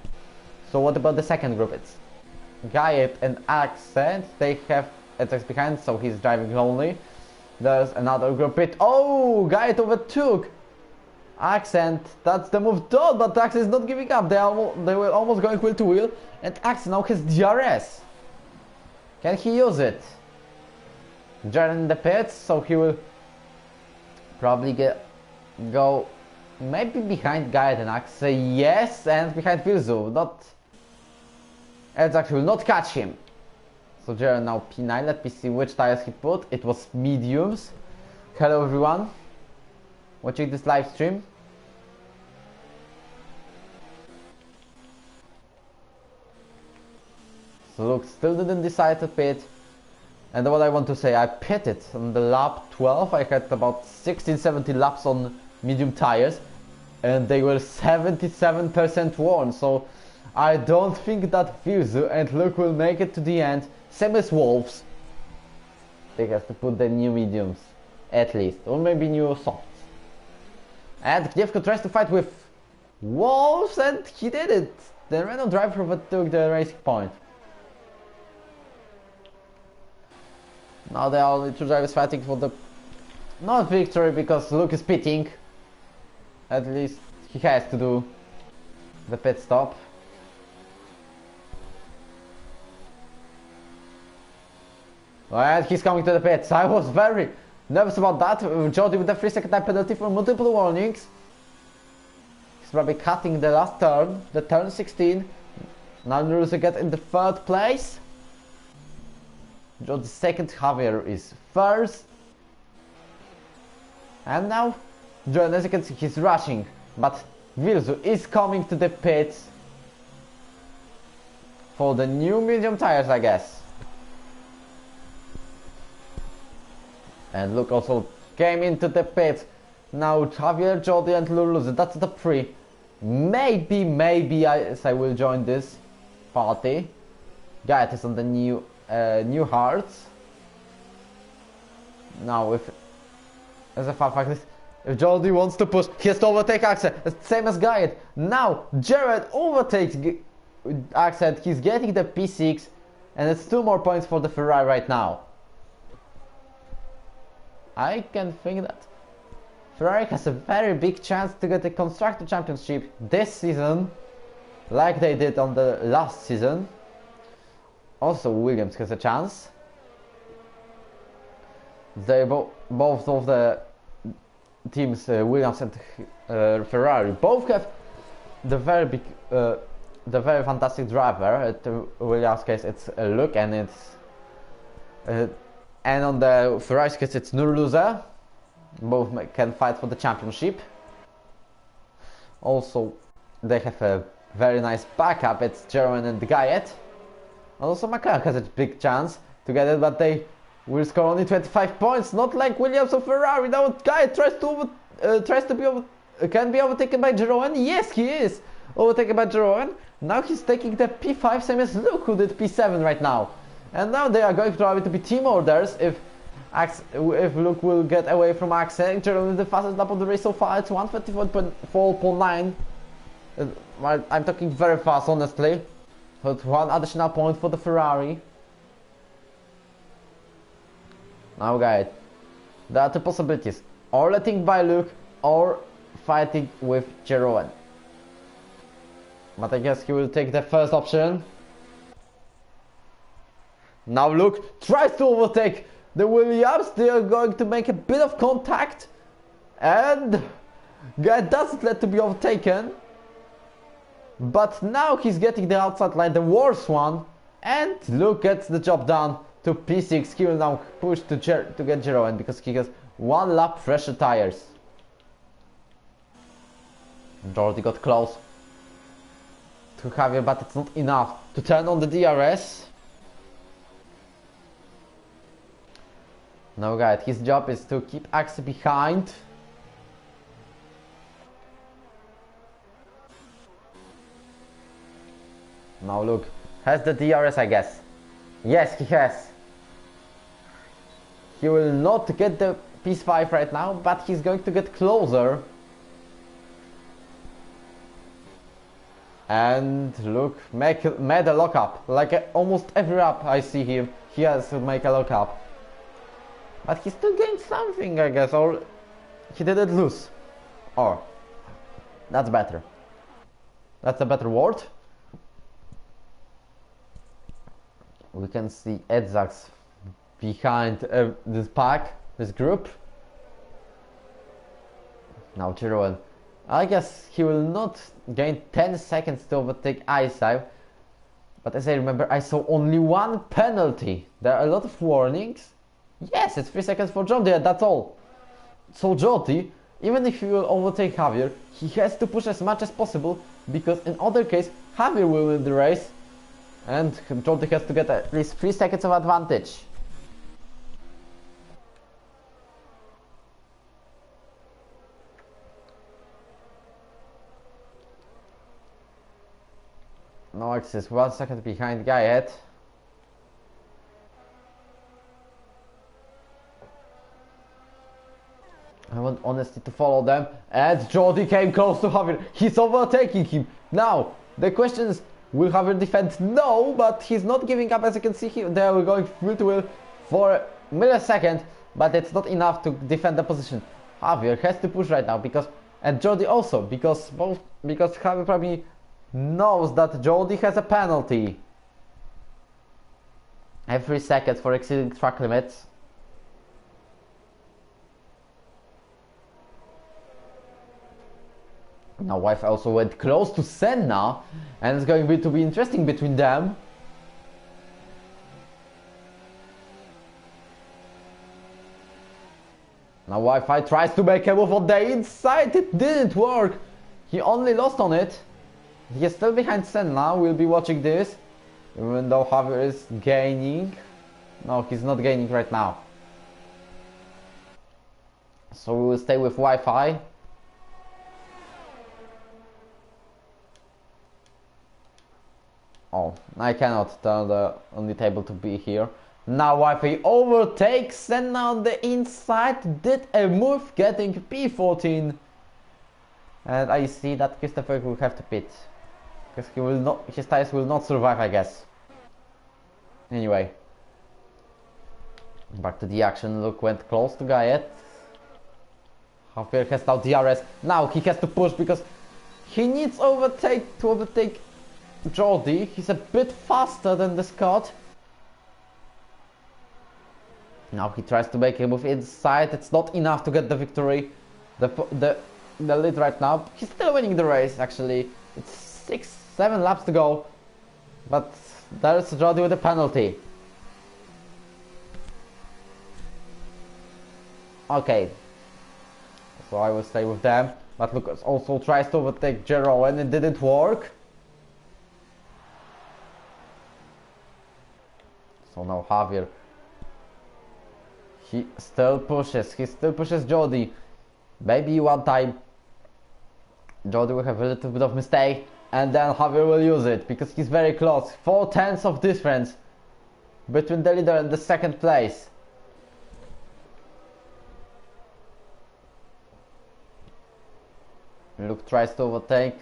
So what about the second group? It's Gayet and Accent. They have attacks behind, so he's driving lonely. There's another group. Oh, Gayet overtook Accent. That's the move done, but Accent is not giving up. They were almost going wheel to wheel, and Accent now has DRS. Can he use it? Jared in the pits, so he will probably go maybe behind Gayet and Accent. Yes, and behind Vilzu. Not Elzak will not catch him. So Jared now P9. Let me see which tires he put. It was mediums. Hello everyone watching this live stream. So look, still didn't decide to pit. And what I want to say, I pitted on the lap 12. I had about 16-17 laps on medium tires, and they were 77% worn. So I don't think that Vilzu and Luke will make it to the end. Same as Wolves. They have to put the new mediums, at least, or maybe new softs. And Gniewko tries to fight with Wolves, and he did it. The random driver took the racing point. Now there are only 2 drivers fighting for the not victory, because Luke is pitting. At least he has to do the pit stop. And he's coming to the pits. I was very nervous about that. Jody with the 3-second time penalty for multiple warnings. He's probably cutting the last turn, the turn 16. Now Nuruza gets in the 3rd place. Jody's 2nd, Javier is 1st. And now, John, as you can see, he's rushing. But Vilzu is coming to the pits for the new medium tires, I guess. And Luke also came into the pit. Now Javier, Jody and Luluzu, that's the 3. Maybe I will join this party. Gayet is on the new hearts. Now as a fun fact, if Jody wants to push, he has to overtake Accent. It's same as Gayet. Now Jared overtakes Accent. He's getting the P6, and it's 2 more points for the Ferrari right now. I can think that Ferrari has a very big chance to get the Constructor Championship this season, like they did on the last season. Also Williams has a chance. They both of the teams, Williams and Ferrari, both have the very fantastic driver. In Williams' case it's Luke, and it's and on the Ferrari's case it's Nuruza. Both can fight for the championship. Also they have a very nice backup. It's Jerome and Gayet. Also McLaren has a big chance to get it, but they will score only 25 points, not like Williams or Ferrari. Now Gayet can be overtaken by Jerome. Yes, he is overtaken by Jerome. Now he's taking the P5, same as Luke, who did P7 right now. And now they are going probably to be team orders if If Luke will get away from Axe, Jerome is the fastest lap of the race so far. It's 1:34.4.9. Well, I'm talking very fast, honestly. But one additional point for the Ferrari. Now, guys, there are two possibilities: or letting by Luke, or fighting with Jerome. But I guess he will take the first option. Now Luke tries to overtake the Williams. They are going to make a bit of contact, and guy doesn't let to be overtaken. But now he's getting the outside line, the worst one, and Luke gets the job done to P6. He will now push to get Jerome because he has one lap fresher tires. Jordi got close to Javier, but it's not enough to turn on the DRS. Now, guys, his job is to keep Axe behind. Now look, has the DRS, I guess. Yes, he has. He will not get the P5 right now, but he's going to get closer. And look, made a lockup. Like almost every lap I see him, he has to make a lockup. But he still gained something, I guess, or he didn't lose. Or, that's better. That's a better word. We can see Edzax behind this pack, this group. Now Jerome. I guess he will not gain 10 seconds to overtake Isai. But as I remember, I saw only one penalty. There are a lot of warnings. Yes, it's 3 seconds for Jordi, that's all. So Jordi, even if he will overtake Javier, he has to push as much as possible, because in other case, Javier will win the race, and Jordi has to get at least 3 seconds of advantage. No access, 1 second behind guy ahead. I want honestly to follow them, and Jordi came close to Javier. He's overtaking him. Now, the question is, will Javier defend? No, but he's not giving up. As you can see here, they are going wheel to wheel for a millisecond, but it's not enough to defend the position. Javier has to push right now, because, and Jordi also, because Javier probably knows that Jordi has a penalty every second for exceeding track limits. Now Wife also went close to Senna, and it's going to be interesting between them. Now Wi-Fi tries to make a move on the inside. It didn't work. He only lost on it. He is still behind Senna. We'll be watching this, even though Javier is gaining. No, he's not gaining right now. So we will stay with Wi-Fi. Oh, I cannot turn on the table to be here. Now Wi-Fi overtakes Senna on the inside, did a move getting P14. And I see that Christopher will have to pit. Because he will not, his tires will not survive, I guess. Anyway. Back to the action. Luke went close to Gayet. Javier has now DRS. Now he has to push because he needs to overtake Jordi. He's a bit faster than the Scot. Now he tries to make a move inside. It's not enough to get the victory. The lead right now. He's still winning the race actually. It's 6-7 laps to go. But there's Jordi with a penalty. Okay. So I will stay with them. But Lucas also tries to overtake Jero and it didn't work. So now Javier, he still pushes Jordi. Maybe one time Jordi will have a little bit of mistake and then Javier will use it because he's very close. 4 tenths of difference between the leader and the second place. Luke tries to overtake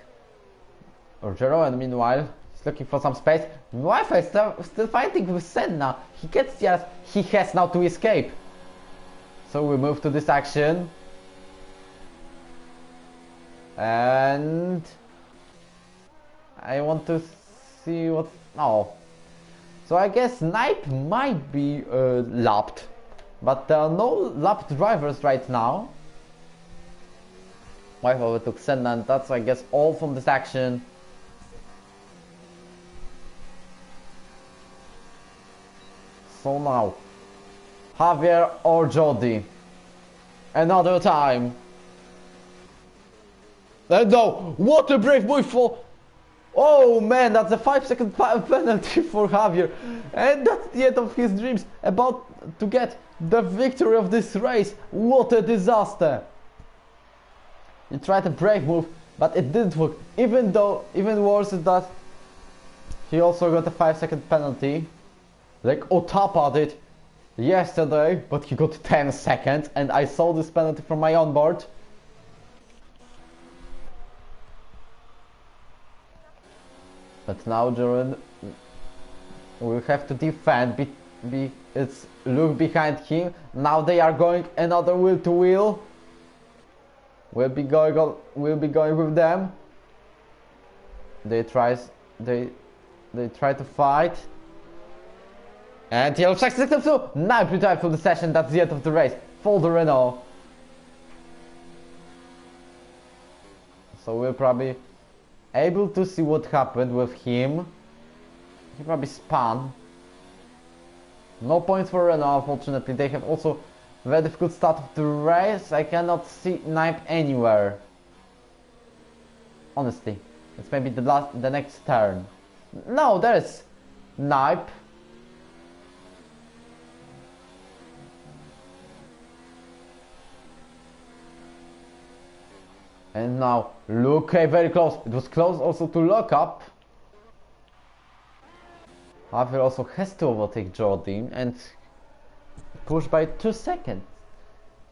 Ero, and meanwhile he's looking for some space. Wi-Fi still fighting with Senna. He gets yes, he has now to escape. So we move to this action. And I want to see what... Oh. So I guess Snipe might be lapped. But there are no lapped drivers right now. Wi-Fi overtook Senna, and that's I guess all from this action. So now, Javier or Jody? Another time. And no, what a brave move for... Oh man, that's a 5-second penalty for Javier. And that's the end of his dreams about to get the victory of this race. What a disaster. He tried a brave move, but it didn't work. Even worse is that he also got a 5-second penalty. Like Otapa did yesterday, but he got 10 seconds, and I saw this penalty from my onboard. But now Jordan will have to defend. It's Luke behind him. Now they are going another wheel to wheel. We'll be going with them. They try to fight. And yellow flag sector 2. Now retired from the session. That's the end of the race for the Renault. So we're probably able to see what happened with him. He probably spun. No points for Renault, unfortunately. They have also a very difficult start of the race. I cannot see Snipe anywhere. Honestly, it's maybe the next turn. No, there's Snipe. And now Luke, very close. It was close also to lock up. Javier also has to overtake Jordan and push by 2 seconds.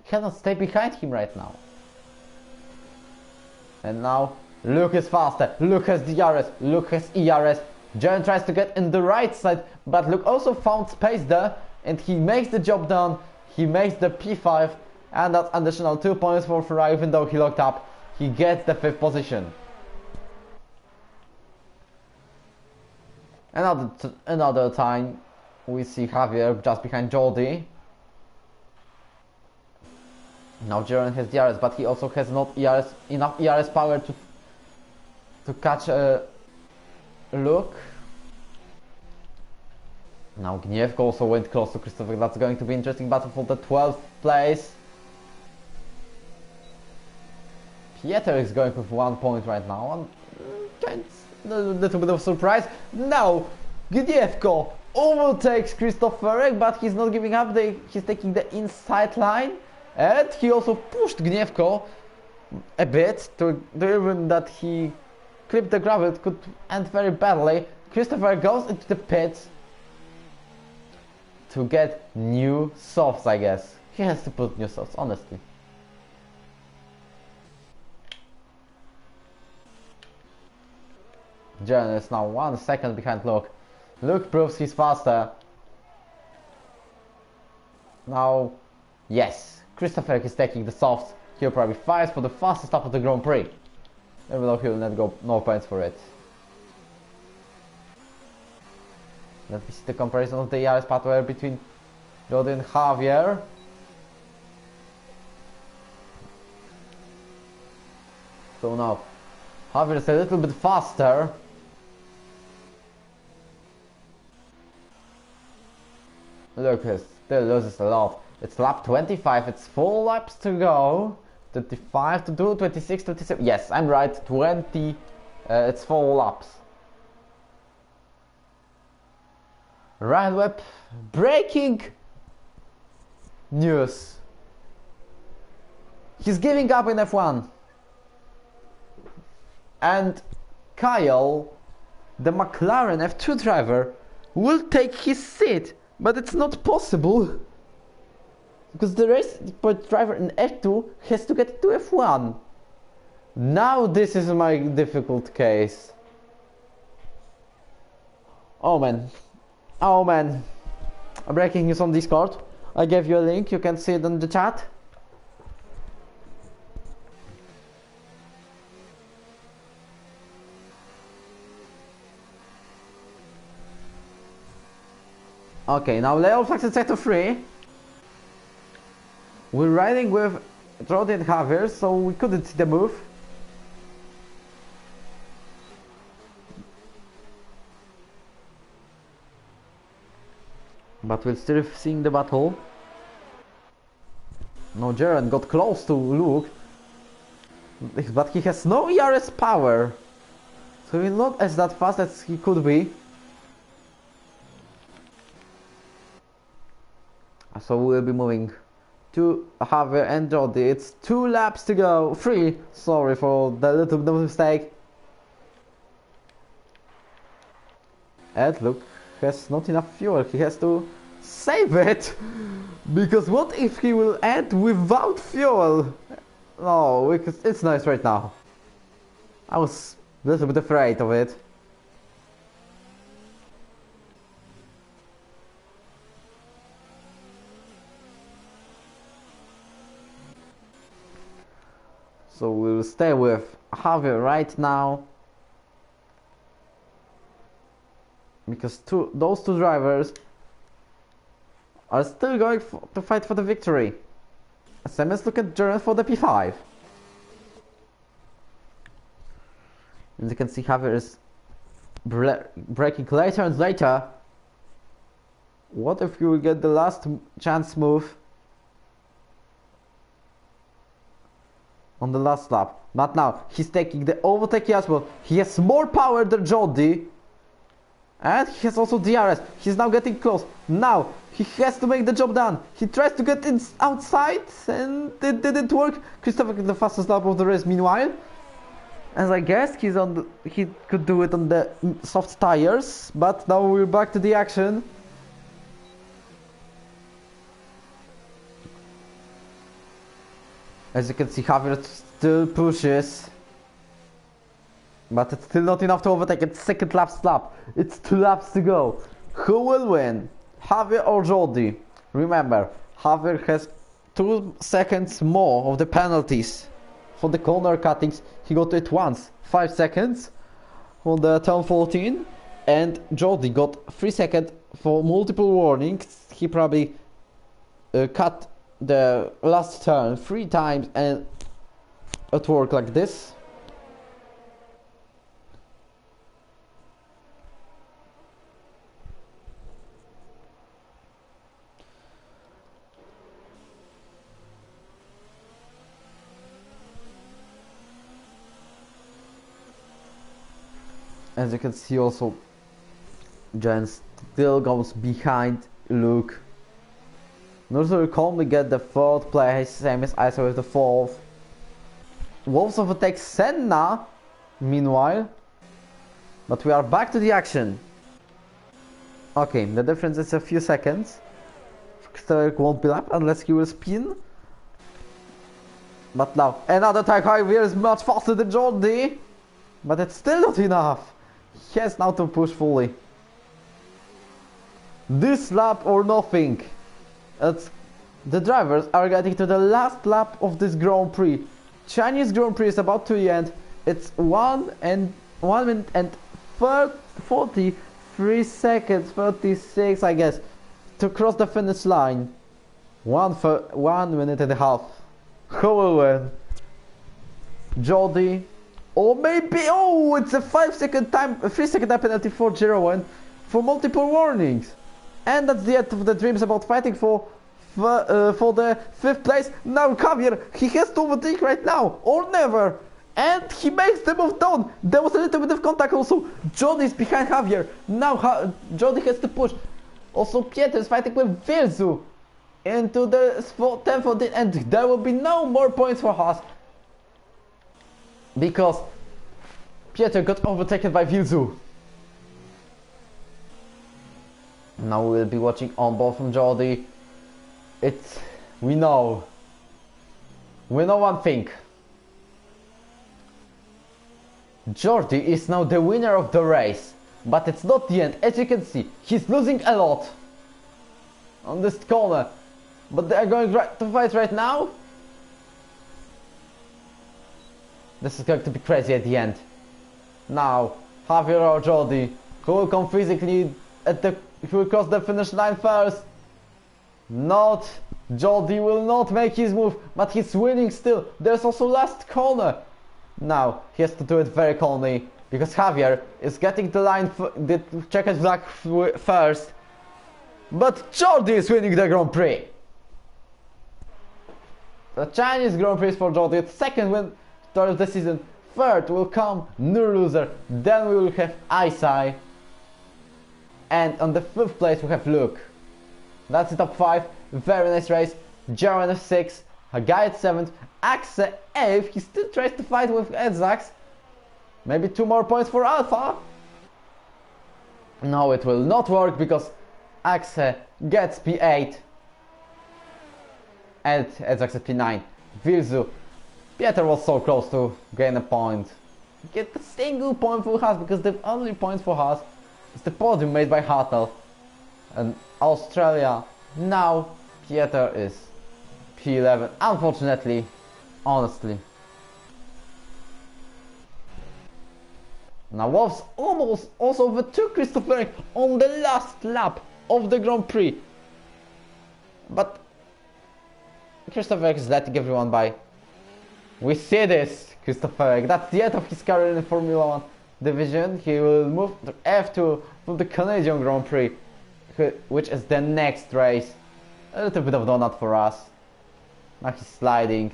Cannot stay behind him right now. And now Luke is faster. Luke has DRS. Luke has ERS. Jordan tries to get in the right side, but Luke also found space there, and he makes the job done. He makes the P5, and that's additional 2 points for Ferrari, even though he locked up. He gets the 5th position. Another time we see Javier just behind Jordi. Now Jordan has DRS, but he also has not enough ERS power to catch Luke. Now Gniewko also went close to Christopher. That's going to be interesting battle for the 12th place. Pieter is going with 1 point right now. It's a little bit of a surprise. Now Gniewko overtakes Christopher, but he's not giving up. He's taking the inside line, and he also pushed Gniewko a bit to even that he clipped the gravel. It could end very badly. Christopher goes into the pits to get new softs, I guess. He has to put new softs, honestly. Jordan is now 1 second behind Luke. Luke proves he's faster. Now, yes, Christopher is taking the softs. He'll probably fight for the fastest lap of the Grand Prix, even though he'll not go no points for it. Let me see the comparison of the ERS pathway between Jordan and Javier. So now, Javier is a little bit faster. Lucas still loses a lot. It's lap 25, it's 4 laps to go. 25 to do, 26, 27. Yes, I'm right, 20. It's 4 laps. Ryan Webb, breaking news. He's giving up in F1. And Kyle, the McLaren F2 driver, will take his seat. But it's not possible, because the race point driver in F2 has to get to F1. Now this is my difficult case. Oh man. Oh man. Breaking news on Discord. I gave you a link, you can see it in the chat. Okay, now layout flex in sector 3. We're riding with Jordi and Javier, so we couldn't see the move. But we're still seeing the battle. No, Jaren got close to Luke. But he has no ERS power. So he's not as that fast as he could be. So we'll be moving to Javier and Jordi. It's 2 laps to go. 3. Sorry for the little mistake. And Luke has not enough fuel. He has to save it. Because what if he will end without fuel? No, it's nice right now. I was a little bit afraid of it. So we'll stay with Javier right now. Because those two drivers are still going to fight for the victory. Same as look at Jaren for the P5. And you can see Javier is braking later and later. What if you will get the last chance move on the last lap? Not now. He's taking the overtaking as well. He has more power than Jordi. And he has also DRS. He's now getting close. Now, he has to make the job done. He tries to get outside and it didn't work. Christopher is the fastest lap of the race meanwhile. As I guessed, he could do it on the soft tires. But now we're back to the action. As you can see, Javier still pushes. But it's still not enough to overtake. It's second lap. It's 2 laps to go. Who will win? Javier or Jordi? Remember, Javier has 2 seconds more of the penalties for the corner cuttings. He got it once. 5 seconds on the turn 14. And Jordi got 3 seconds for multiple warnings. He probably cut the last turn 3 times and it worked like this. As you can see also, Jen still goes behind Luke. Northern will calmly get the 3rd place, same as Isa with the 4th. Wolves overtakes Senna, meanwhile. But we are back to the action. Okay, the difference is a few seconds. Sterk won't be lap unless he will spin. But now, another tire Javier is much faster than Jordi. But it's still not enough. He has now to push fully. This lap or nothing. The drivers are getting to the last lap of this Grand Prix. Chinese Grand Prix is about to end. It's 1 minute and 43 seconds, 36 I guess, to cross the finish line. 1 minute and a half. Who will win? Jordi? Or maybe, oh, it's a 3 second time penalty for 0-1 for multiple warnings. And that's the end of the dreams about fighting for the 5th place. Now Javier, he has to overtake right now or never. And he makes the move down. There was a little bit of contact also. Jordi is behind Javier. Now Jordi has to push. Also Pietro is fighting with Vilzu into the 10th 14, and there will be no more points for Haas. Because Pietro got overtaken by Vilzu. Now we will be watching on board from Jordi. We know one thing. Jordi is now the winner of the race, but it's not the end. As you can see, he's losing a lot on this corner, but they're going to fight right now. This is going to be crazy at the end. Now, Javier or Jordi, who will come physically who will cross the finish line first? Not. Jordi will not make his move, but he's winning still. There's also last corner. Now, he has to do it very calmly, because Javier is getting the line, the checkered flag first. But Jordi is winning the Grand Prix. The Chinese Grand Prix for Jordi, its second win of the season. Third will come Nur Loser, then we will have Isai. And on the 5th place we have Luke. That's the top 5, very nice race. Jaren F6, Hagai at 7th, Axe 8th, he still tries to fight with Edzax. Maybe 2 more points for Alpha. No, it will not work because Axe gets P8 and Edzax at P9. Vilzu, Pieter was so close to gain a point. Get a single point for Haas because the only points for Haas is the podium made by Hartel and Australia. Now Pieter is P11, unfortunately, honestly. Now Wolves almost also overtook Christopher on the last lap of the Grand Prix. But Christopher is letting everyone by. We see this, Christopher. That's the end of his career in the Formula 1 division. He will move to F2 from the Canadian Grand Prix, which is the next race. A little bit of donut for us. Now he's sliding.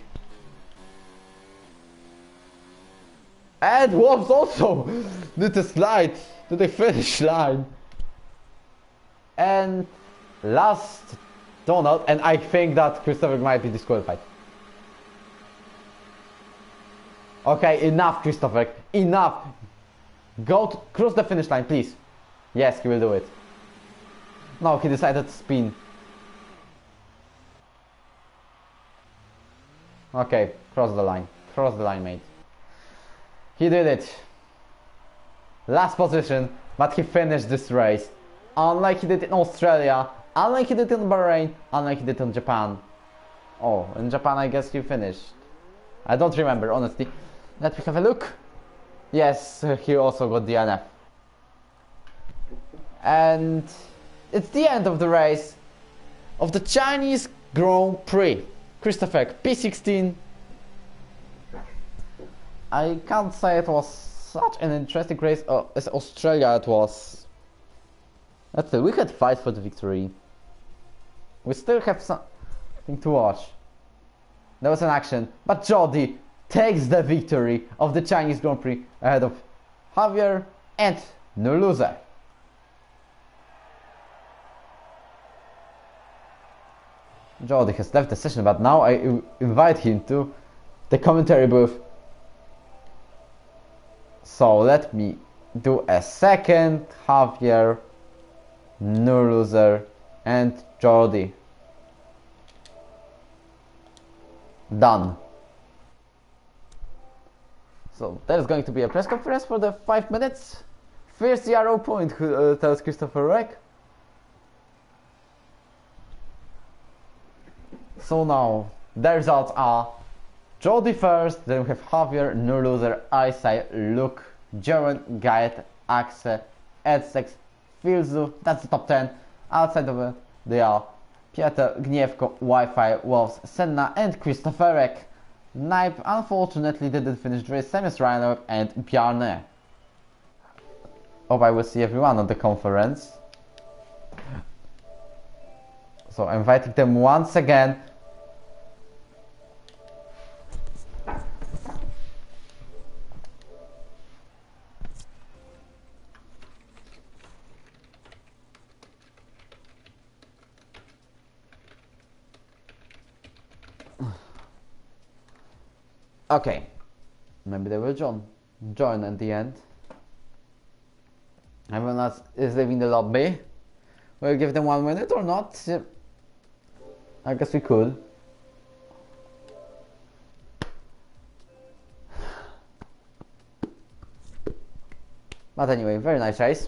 And Wolves also did a slide to the finish line. And last donut, and I think that Christopher might be disqualified. Okay, enough, Christopher. Enough. Go to cross the finish line, please. Yes, he will do it. No, he decided to spin. Okay, cross the line. Cross the line, mate. He did it. Last position, but he finished this race. Unlike he did in Australia, unlike he did in Bahrain, unlike he did in Japan. Oh, in Japan I guess he finished. I don't remember, honestly. Let me have a look. Yes, he also got the NF. And it's the end of the race of the Chinese Grand Prix. Christopher, P16. I can't say it was such an interesting race as Australia it was. Let's say we could fight for the victory. We still have something to watch. There was an action, but Jordi takes the victory of the Chinese Grand Prix ahead of Javier and Nur Loser. Jordi has left the session, but now I invite him to the commentary booth. So let me do a second. Javier, Nur Loser and Jordi. Done. So there's going to be a press conference for the 5 minutes. First the arrow point, who tells Christopher Reck. So now the results are Jordi first, then we have Javier, Nur Loser, Isai, Luke, Jaren, Gaet, Axe, Edsex, Filzu. That's the top 10. Outside of it, they are Pieter, Gniewko, Wi-Fi, Wolves, Senna and Christopher Reck. Knipe unfortunately didn't finish the race, same as Reinhardt and Bjarne. Hope I will see everyone on the conference. So I'm inviting them once again. Okay, maybe they will join at the end. Everyone else is leaving the lobby. We'll give them 1 minute or not? I guess we could. But anyway, very nice race.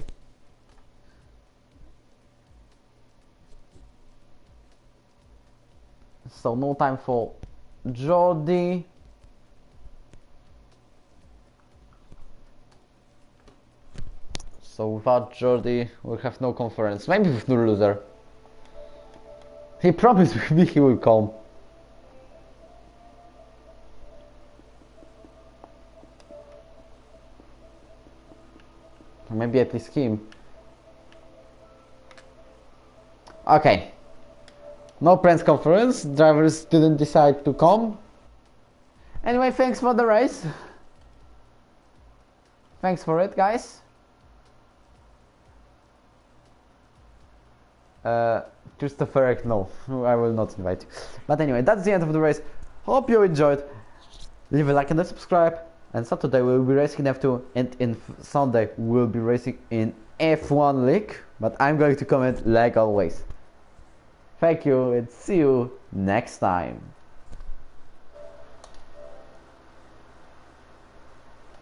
So no time for Jordi. So without Jordi, we'll have no conference. Maybe with no loser. He promised me he will come. Maybe at least him. Okay. No press conference. Drivers didn't decide to come. Anyway, thanks for the race. Thanks for it, guys. Christopher, no, I will not invite you. But anyway, that's the end of the race. Hope you enjoyed. Leave a like and a subscribe. And Saturday we'll be racing in F2, and in Sunday we'll be racing in F1 League. But I'm going to comment like always. Thank you and see you next time.